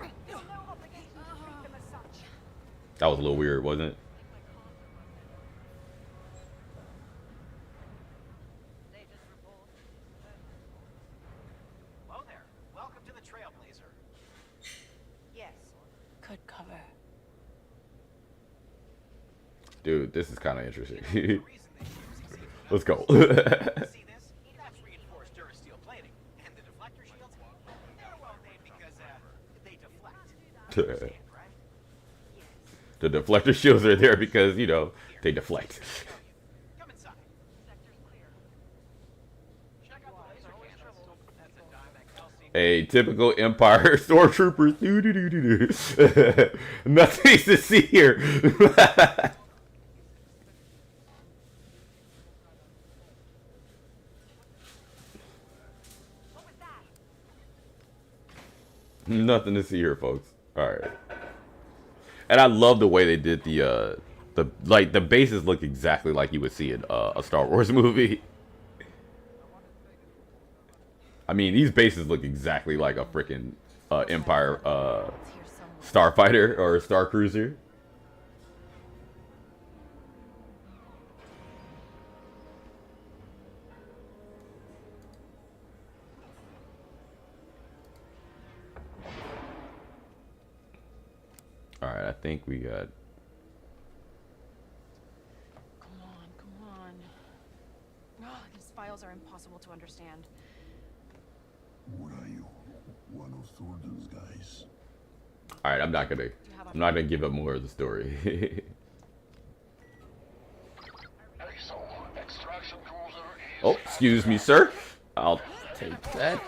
That was a little weird, wasn't it? Hello there. Welcome to the Trailblazer. Yes. Good cover. Dude, this is kind of interesting. Let's go. See this? That's reinforced Durasteel plating, and the deflector shields. The deflector shields are there because, you know, they deflect. Come inside. Sector's clear. Check out the laser cannons. That's a Diamond LC. A typical Empire stormtroopers. Nothing to see here. Nothing to see here, folks. All right. And I love the way they did the bases look exactly like you would see in a Star Wars movie. I mean, these bases look exactly like a freaking Empire starfighter or a star cruiser. Alright, I think we got... Come on. Oh, these files are impossible to understand. What are you? One of Thornton's guys? Alright, I'm not gonna give up more of the story. Oh, excuse me, sir. I'll take that.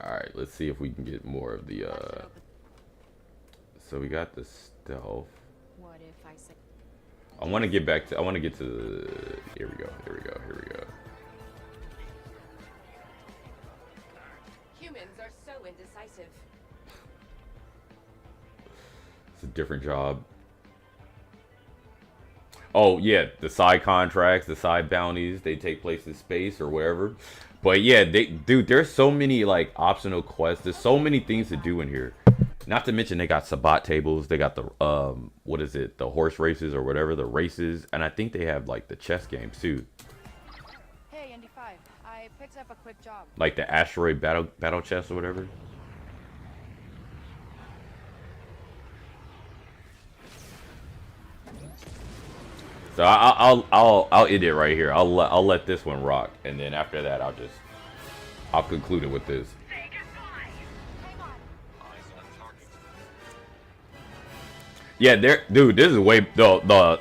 Alright, let's see if we can get more of the, So we got the stealth. What if I say... I want to get back to... I want to get to the... Here we go. Humans are so indecisive. It's a different job. Oh, yeah. The side contracts, the side bounties, they take place in space or wherever. But yeah, dude, there's so many like optional quests. There's so many things to do in here. Not to mention they got Sabbat tables. They got the what is it? The horse races or whatever, the races, and I think they have like the chess games too. Hey, Indy 5. I picked up a quick job. Like the asteroid battle chess or whatever. So I'll end it right here. I'll let this one rock, and then after that I'll conclude it with this. Yeah, dude, this is way the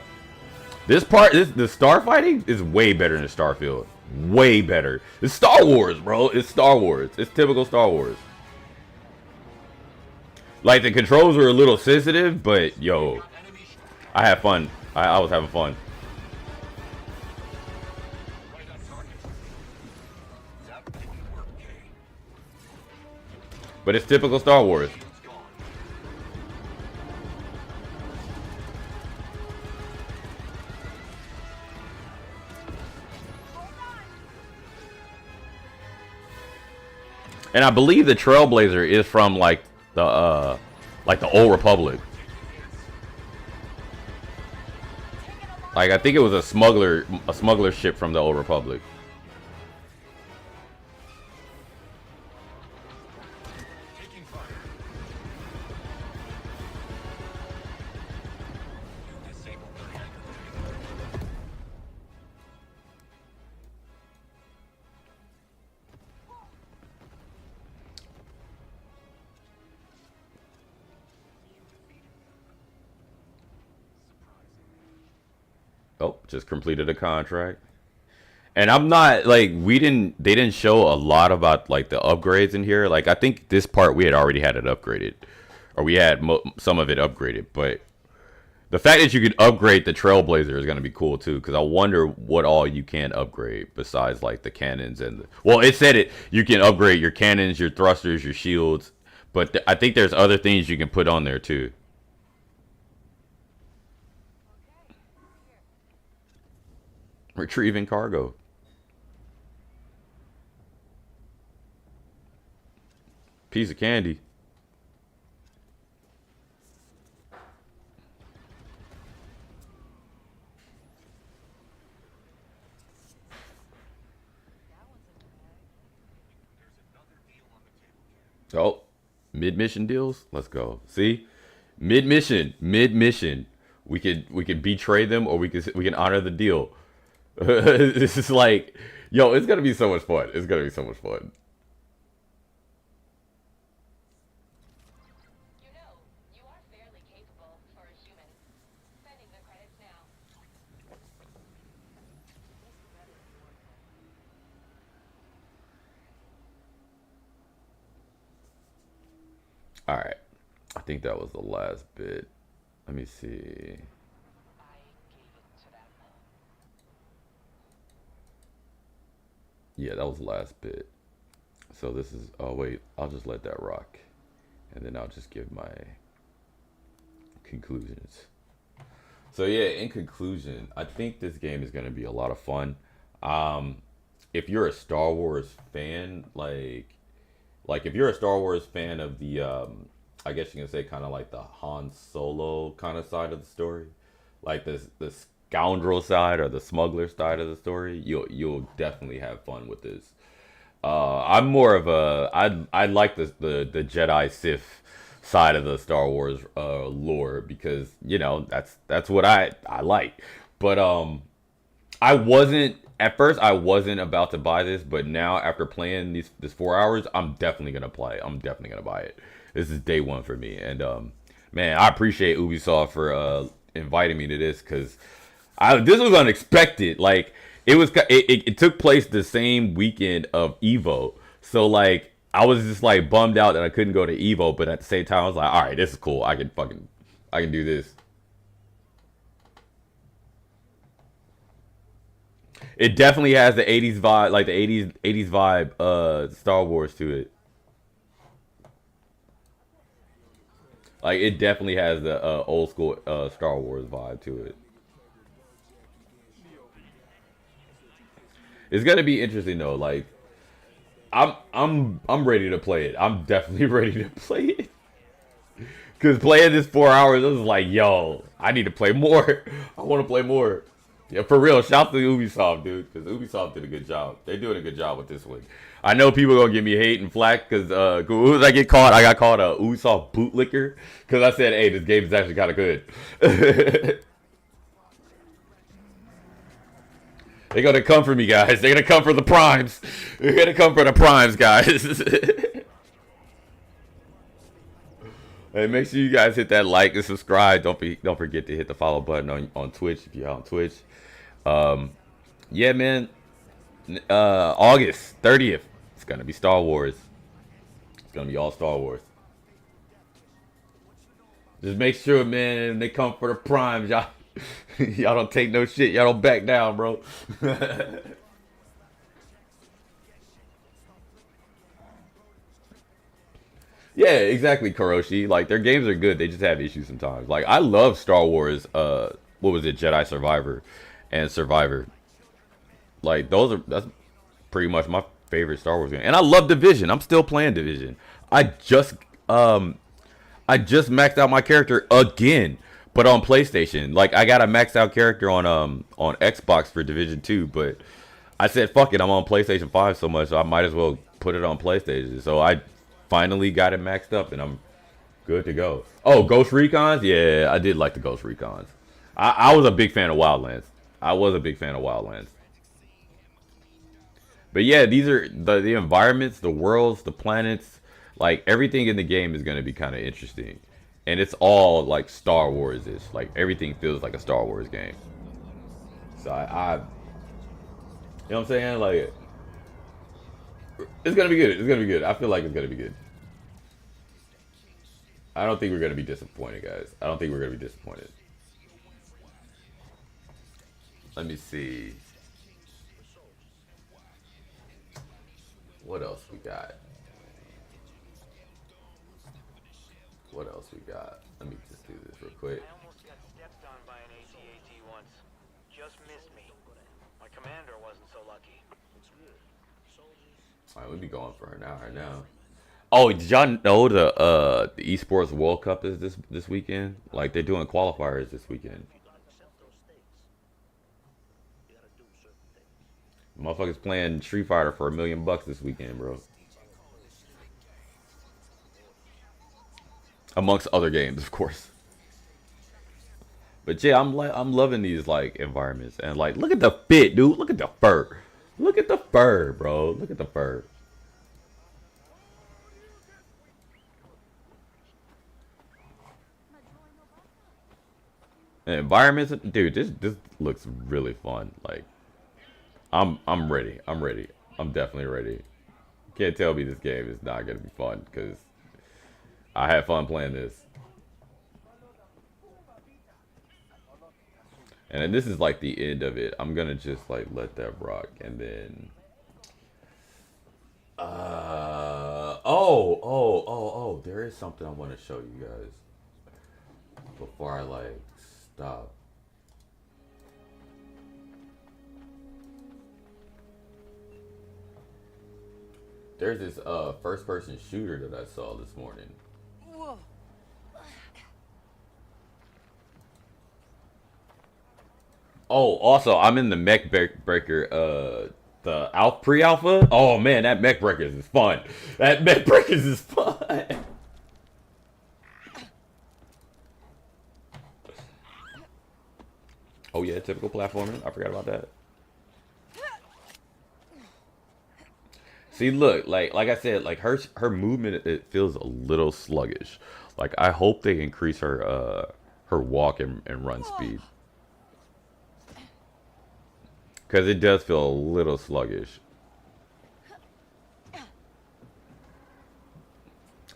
star fighting is way better than Starfield. Way better. It's Star Wars, bro. It's Star Wars. It's typical Star Wars. Like the controls were a little sensitive, but yo, I had fun. I was having fun. But it's typical Star Wars. And I believe the Trailblazer is from like the Old Republic. Like I think it was a smuggler ship from the Old Republic. Oh, just completed a contract. And I'm not like they didn't show a lot about like the upgrades in here. Like I think this part we had already had it upgraded, or we had some of it upgraded. But the fact that you could upgrade the Trailblazer is gonna be cool too, because I wonder what all you can upgrade besides like the cannons and well, it said it. You can upgrade your cannons, your thrusters, your shields, but I think there's other things you can put on there too. Retrieving cargo. Piece of candy. Oh, mid-mission deals. Let's go. See, mid-mission. We could betray them, or we can honor the deal. This is like, yo, it's gonna be so much fun. It's gonna be so much fun. All right. I think that was the last bit. Let me see. Yeah, that was the last bit. So this is, oh wait, I'll just let that rock. And then I'll just give my conclusions. So yeah, in conclusion, I think this game is going to be a lot of fun. If you're a Star Wars fan, like if you're a Star Wars fan of the, I guess you can say kind of like the Han Solo kind of side of the story, like the scoundrel side or the smuggler side of the story, you'll definitely have fun with this. I'm more of a, I like the Jedi Sith side of the Star Wars lore, because you know that's what I like. But at first I wasn't about to buy this, but now after playing this 4 hours, I'm definitely gonna play. I'm definitely gonna buy it. This is day one for me, and man, I appreciate Ubisoft for inviting me to this, because this was unexpected. Like it took place the same weekend of Evo, so like I was just like bummed out that I couldn't go to Evo, but at the same time I was like, all right, this is cool. I can do this. It definitely has the 80s vibe, like the 80s vibe Star Wars to it. Like it definitely has the old school Star Wars vibe to it. It's gonna be interesting though. Like I'm ready to play it. I'm definitely ready to play it. Cause playing this 4 hours, I was like, yo, I need to play more. I want to play more. Yeah, for real. Shout to Ubisoft, dude, because Ubisoft did a good job. They're doing a good job with this one. I know people are gonna give me hate and flack because who did I get caught? I got called a Ubisoft bootlicker because I said, hey, this game is actually kind of good. They're gonna come for me, guys. They're gonna come for the primes. They're gonna come for the primes, guys. Hey, make sure you guys hit that like and subscribe. Don't forget to hit the follow button on Twitch if you're on Twitch. Yeah, man. August 30th. It's gonna be Star Wars. It's gonna be all Star Wars. Just make sure, man, they come for the primes, y'all. Y'all don't take no shit. Y'all don't back down, bro. Yeah, exactly, Karoshi. Like, their games are good. They just have issues sometimes. Like, I love Star Wars, what was it, Jedi Survivor and Survivor. Like, that's pretty much my favorite Star Wars game. And I love Division. I'm still playing Division. I just maxed out my character again, but on PlayStation. Like, I got a maxed out character on Xbox for Division 2, but I said, fuck it, I'm on PlayStation 5 so much, so I might as well put it on PlayStation. So I finally got it maxed up, and I'm good to go. Oh, Ghost Recons? Yeah, I did like the Ghost Recons. I was a big fan of Wildlands. But yeah, these are the environments, the worlds, the planets. Like, everything in the game is going to be kind of interesting. And it's all, like, Star Wars-ish. Like, everything feels like a Star Wars game. So, I you know what I'm saying? Like, it's going to be good. It's going to be good. I feel like it's going to be good. I don't think we're going to be disappointed, guys. I don't think we're going to be disappointed. Let me see. What else we got? What else we got? Let me just do this real quick. I almost got stepped on by an AT-AT once. Just missed me. My commander wasn't so lucky. Alright, we'll be going for an hour now. Oh, did y'all know the Esports World Cup is this weekend? Like, they're doing qualifiers this weekend. Motherfuckers playing Street Fighter for $1 million this weekend, bro. Amongst other games, of course. But yeah, I'm loving these like environments, and like, look at the fit, dude. Look at the fur. Look at the fur, bro. Look at the fur. The environments, dude. This looks really fun. Like, I'm ready. I'm ready. I'm definitely ready. Can't tell me this game is not gonna be fun, because I had fun playing this. And then this is like the end of it. I'm gonna just like let that rock, and then oh, there is something I want to show you guys before I like stop. There's this first person shooter that I saw this morning. Whoa. Oh, also, I'm in the Mech Breaker, the pre-alpha. Oh man, that Mech Breakers is fun. That Mech Breakers is fun. Oh yeah, typical platforming. I forgot about that. See, look, like I said, like her movement, it feels a little sluggish. Like I hope they increase her walk and run speed. Because it does feel a little sluggish.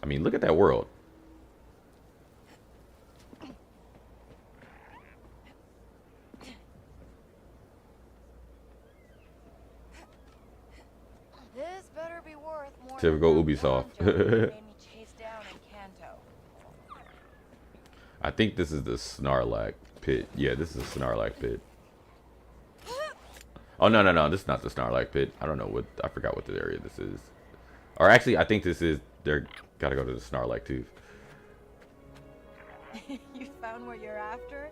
I mean, look at that world. This better be worth more. Typical Ubisoft. I think this is the Snarlack pit. Yeah, this is the Snarlack pit. Oh, no. This is not the Snarlack pit. I don't know what... I forgot what the area this is. Or actually, I think this is... They're gotta go to the Snarlack Tooth. You found what you're after?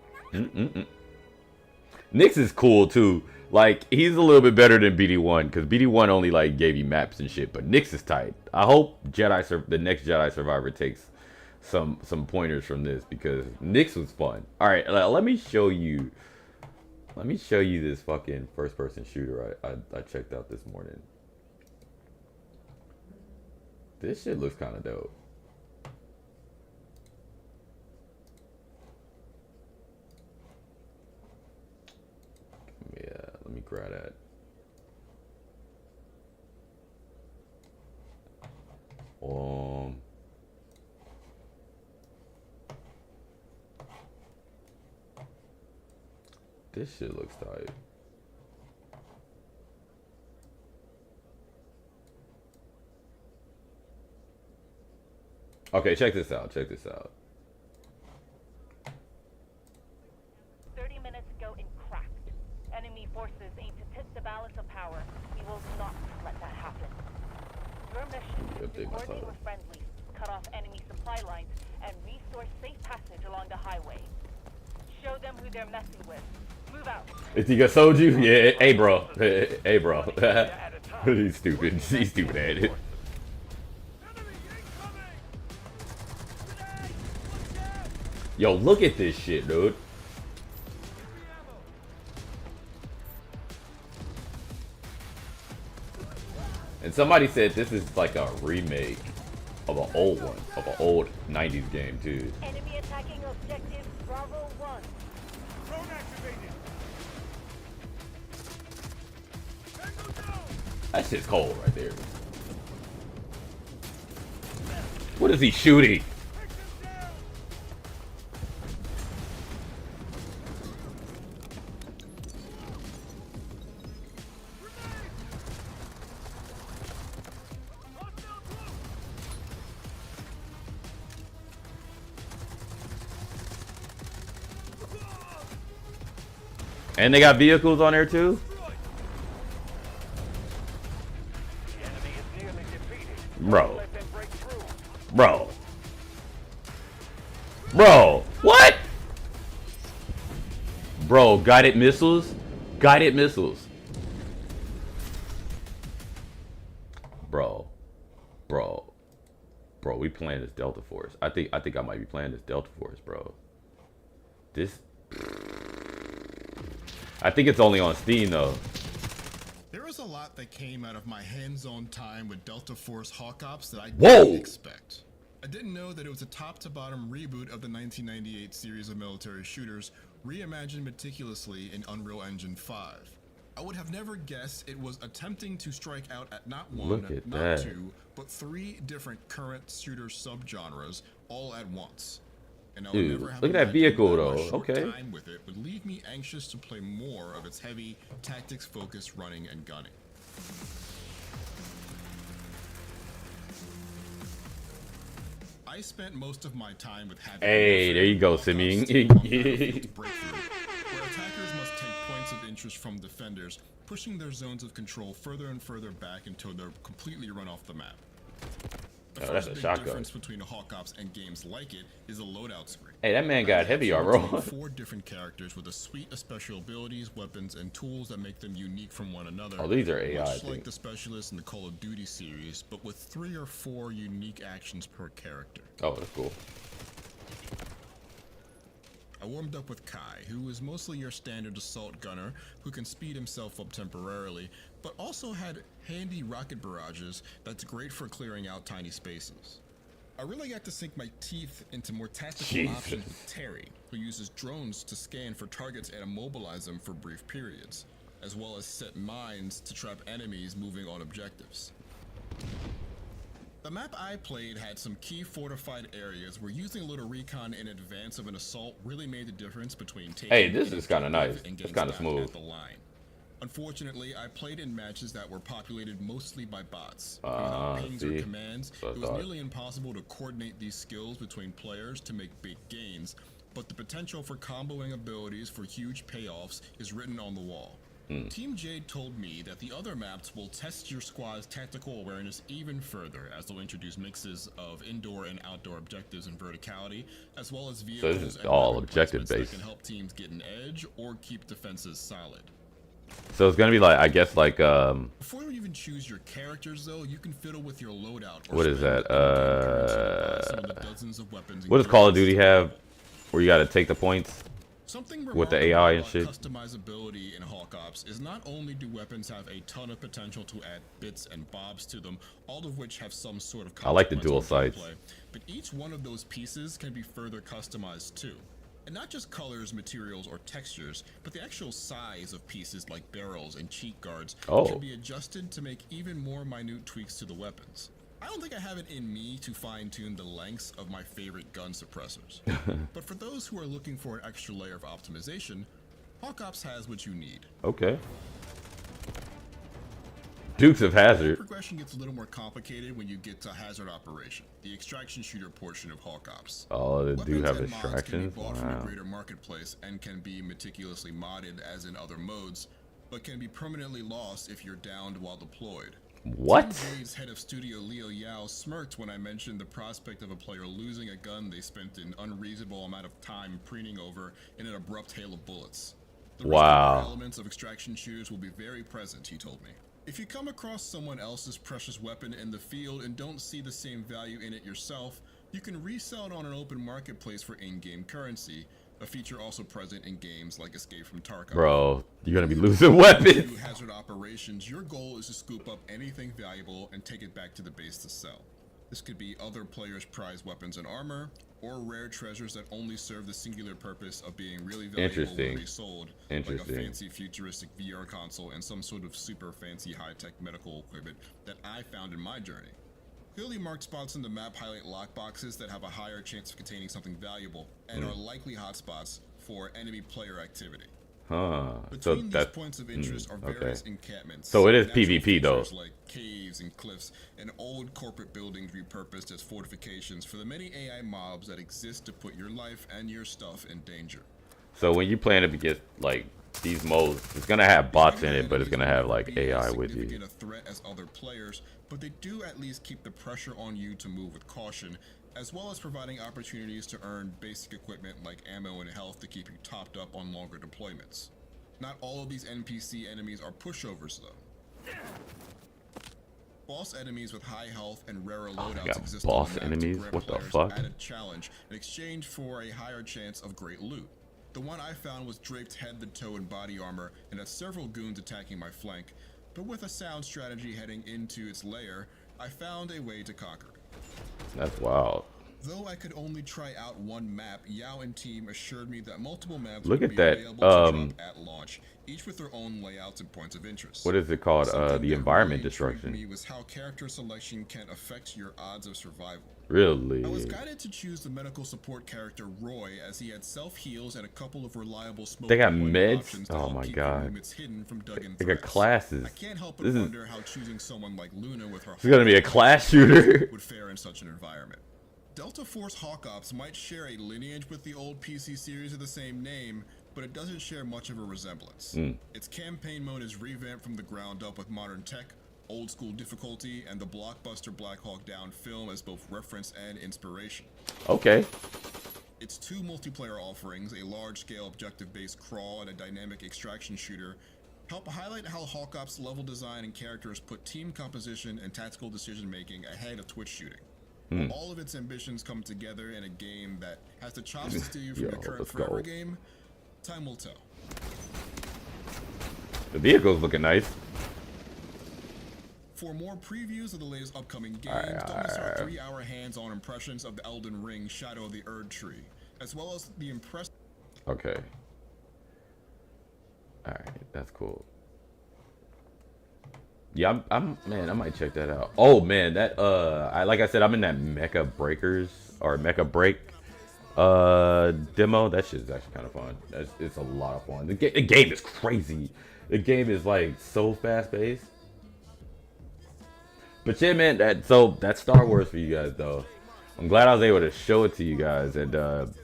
Nyx is cool, too. Like, he's a little bit better than BD1. Because BD1 only, like, gave you maps and shit. But Nyx is tight. I hope the next Jedi Survivor takes some pointers from this. Because Nyx was fun. Alright, let me show you... Let me show you this fucking first-person shooter I checked out this morning. This shit looks kind of dope. Yeah, let me grab that. This shit looks tight. Okay, check this out. 30 minutes ago in Cracked. Enemy forces aim to tip the balance of power. We will not let that happen. Your mission is to coordinate with friendlies, cut off enemy supply lines, and restore safe passage along the highway. Show them who they're messing with. Move out. Itika Soju? Yeah, hey bro. Hey bro. He's stupid. He's stupid at it. Yo, look at this shit, dude. And somebody said this is like a remake of an old one, of an old 90s game, too. Enemy attacking objective Bravo 1. Drone activated. That shit's cold right there. What is he shooting? And they got vehicles on there too? Bro. What? Bro, guided missiles? Guided missiles. Bro, we playing this Delta Force. I think I might be playing this Delta Force, bro. I think it's only on Steam though. There was a lot that came out of my hands-on time with Delta Force Hawk Ops that I didn't expect. I didn't know that it was a top-to-bottom reboot of the 1998 series of military shooters, reimagined meticulously in Unreal Engine 5. I would have never guessed it was attempting to strike out at not Look one, at not that. two, but 3 different current shooter subgenres all at once. And I would Dude, never have look at that imagined vehicle, that my though. short Okay. time with it would leave me anxious to play more of its heavy, tactics-focused running and gunning. I spent most of my time with Havoc. Hey, there you go, Simeon. Where attackers must take points of interest from defenders, pushing their zones of control further and further back until they're completely run off the map. The Oh, that's first a big shotgun. difference between Hawk Ops and games like it is a loadout screen. Hey, that man got heavy Between armor. 4 different characters with a suite of special abilities, weapons, and tools that make them unique from one another. Oh, these are AI, I Much think. like the specialists in the Call of Duty series, but with 3 or 4 unique actions per character. Oh, that's cool. I warmed up with Kai, who is mostly your standard assault gunner who can speed himself up temporarily, but also had handy rocket barrages that's great for clearing out tiny spaces. I really got to sink my teeth into more tactical options with Terry, who uses drones to scan for targets and immobilize them for brief periods, as well as set mines to trap enemies moving on objectives. The map I played had some key fortified areas where using a little recon in advance of an assault really made the difference between taking Hey, this an is kind of nice. objective and It's getting kind of stopped smooth. at the line. Unfortunately, I played in matches that were populated mostly by bots. Without pings or see? commands, So I it was thought. nearly impossible to coordinate these skills between players to make big gains, but the potential for comboing abilities for huge payoffs is written on the wall. Team Jade told me that the other maps will test your squad's tactical awareness even further, as they'll introduce mixes of indoor and outdoor objectives and verticality, as well as vehicles this is and all weapon objective placements that based. can help teams get an edge or keep defenses solid. So it's gonna be like, I guess, like Before you even choose your characters, though, you can fiddle with your loadout. Or what is spend that? some of the dozens of weapons What does and Call of Duty have? Where you gotta take the points Something with the AI and remarkable shit. about customizability in Hawk Ops is not only do weapons have a ton of potential to add bits and bobs to them, all of which have some sort of I like the consequence dual on sights. gameplay, but each one of those pieces can be further customized too. And not just colors, materials, or textures, but the actual size of pieces like barrels and cheek guards Oh. can be adjusted to make even more minute tweaks to the weapons. I don't think I have it in me to fine-tune the lengths of my favorite gun suppressors. But for those who are looking for an extra layer of optimization, Hawk Ops has what you need. Okay. Dukes of Hazzard. Progression gets a little more complicated when you get to Hazard Operation, the extraction shooter portion of Hawk Ops. Oh, they do Weapons have and mods can be extractions. bought from the Wow. greater marketplace and can be meticulously modded as in other modes, but can be permanently lost if you're downed while deployed. What? Team Jade's head of studio Leo Yao smirked when I mentioned the prospect of a player losing a gun they spent an unreasonable amount of time preening over in an abrupt hail of bullets. The Wow. elements of extraction shooters will be very present, he told me. If you come across someone else's precious weapon in the field and don't see the same value in it yourself, you can resell it on an open marketplace for in-game currency, a feature also present in games like Escape from Tarkov. Bro, you're gonna be losing weapons. Through Hazard Operations, your goal is to scoop up anything valuable and take it back to the base to sell. This could be other players' prized weapons and armor, or rare treasures that only serve the singular purpose of being really valuable Interesting. when resold, like a Interesting. fancy futuristic VR console and some sort of super fancy high-tech medical equipment that I found in my journey. Clearly marked spots in the map highlight lockboxes that have a higher chance of containing something valuable and are likely hotspots for enemy player activity. Huh. So Between these that. points of interest are okay. various encampments. So it is natural PvP though. features like caves and cliffs and old corporate buildings repurposed as fortifications for the many AI mobs that exist to put your life and your stuff in danger. So when you plan to get like these modes, it's gonna have bots in it, but it's gonna have like AI with you. Significant a threat as other players, but they do at least keep the pressure on you to move with caution, as well as providing opportunities to earn basic equipment like ammo and health to keep you topped up on longer deployments. Not all of these NPC enemies are pushovers though. Boss enemies with high health and rarer loadouts got exist boss on the map enemies? to grab What the players' fuck? added challenge in exchange for a higher chance of great loot. The one I found was draped head to toe in body armor and had several goons attacking my flank, but with a sound strategy heading into its lair, I found a way to conquer it. That's wild. Though I could only try out one map, Yao and team assured me that multiple maps Look would at be that, available to drop at launch, each with their own layouts and points of interest. What is it called? Something The that environment really intrigued destruction. me was how character selection can affect your odds of survival. Really? I was guided to choose the medical support character Roy, as he had self-heals and a couple of reliable smoke They got deployment meds? options to Oh help my keep God. your limits hidden from dug-in They got threats. classes. I can't help but This is- wonder how choosing someone like Luna with her This is gonna be a class shooter. would fare in such an environment. Delta Force Hawk Ops might share a lineage with the old PC series of the same name, but it doesn't share much of a resemblance. Its campaign mode is revamped from the ground up with modern tech, old school difficulty, and the blockbuster Black Hawk Down film as both reference and inspiration. Okay. Its two multiplayer offerings, a large-scale objective-based crawl and a dynamic extraction shooter, help highlight how Hawk Ops level design and characters put team composition and tactical decision-making ahead of Twitch shooting. All of its ambitions come together in a game that has the chops to steal you from Yo, your current let's forever go. game. Time will tell. The vehicle's looking nice. For more previews of the latest upcoming games, don't miss our 3-hour hands-on impressions of the Elden Ring Shadow of the Erd Tree, as well as the impressive... Okay. Alright, that's cool. Yeah, man, I might check that out. Oh man, that like I said, I'm in that Mecha Breakers or Mecha Break demo. That shit's actually kind of fun. It's a lot of fun. The game is crazy. The game is like so fast paced. But yeah, man, that's Star Wars for you guys though. I'm glad I was able to show it to you guys and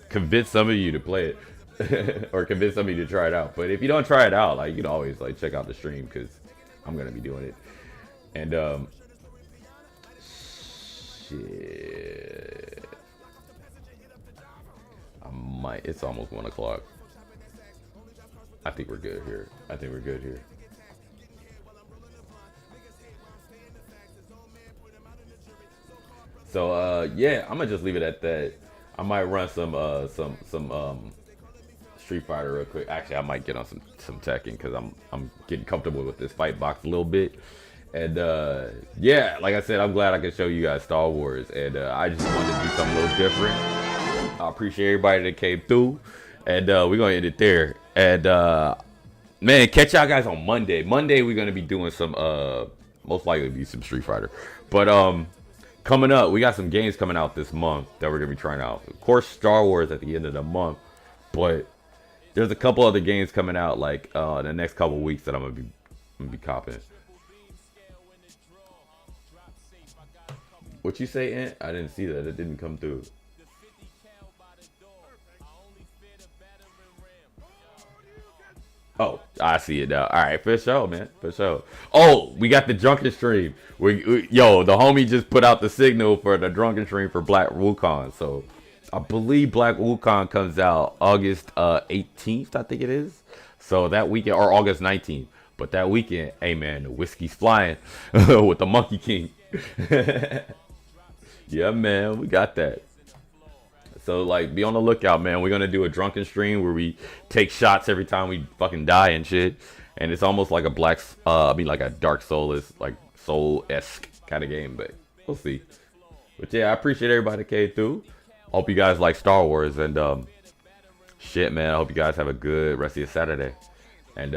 convince some of you to play it or convince some of you to try it out. But if you don't try it out, like you can always like check out the stream because I'm gonna be doing it. And shit, it's almost 1 o'clock. I think we're good here. So yeah, I'm gonna just leave it at that. I might run some Street Fighter real quick. Actually, I might get on some Tekken because I'm getting comfortable with this fight box a little bit. And yeah, like I said, I'm glad I could show you guys Star Wars, and I just wanted to do something a little different. I appreciate everybody that came through, and we're gonna end it there. And man, catch y'all guys on Monday. Monday we're gonna be doing some most likely be some Street Fighter, but coming up, we got some games coming out this month that we're gonna be trying out. Of course, Star Wars at the end of the month, but there's a couple other games coming out like in the next couple weeks that I'm gonna be copping. What you say, Ant? I didn't see that. It didn't come through. Oh, I see it now. All right, for sure, man. For sure. Oh, we got the drunken stream. Yo, the homie just put out the signal for the drunken stream for Black Wukong. So I believe Black Wukong comes out August 18th, I think it is. So that weekend, or August 19th. But that weekend, hey man, the whiskey's flying with the Monkey King. Yeah, man, we got that. So like, be on the lookout, man. We're gonna do a drunken stream where we take shots every time we fucking die and shit. And it's almost like a like a Dark Souls, like Soul-esque kind of game, but we'll see. But yeah, I appreciate everybody that came through. Hope you guys like Star Wars, and shit, man. I hope you guys have a good rest of your Saturday. And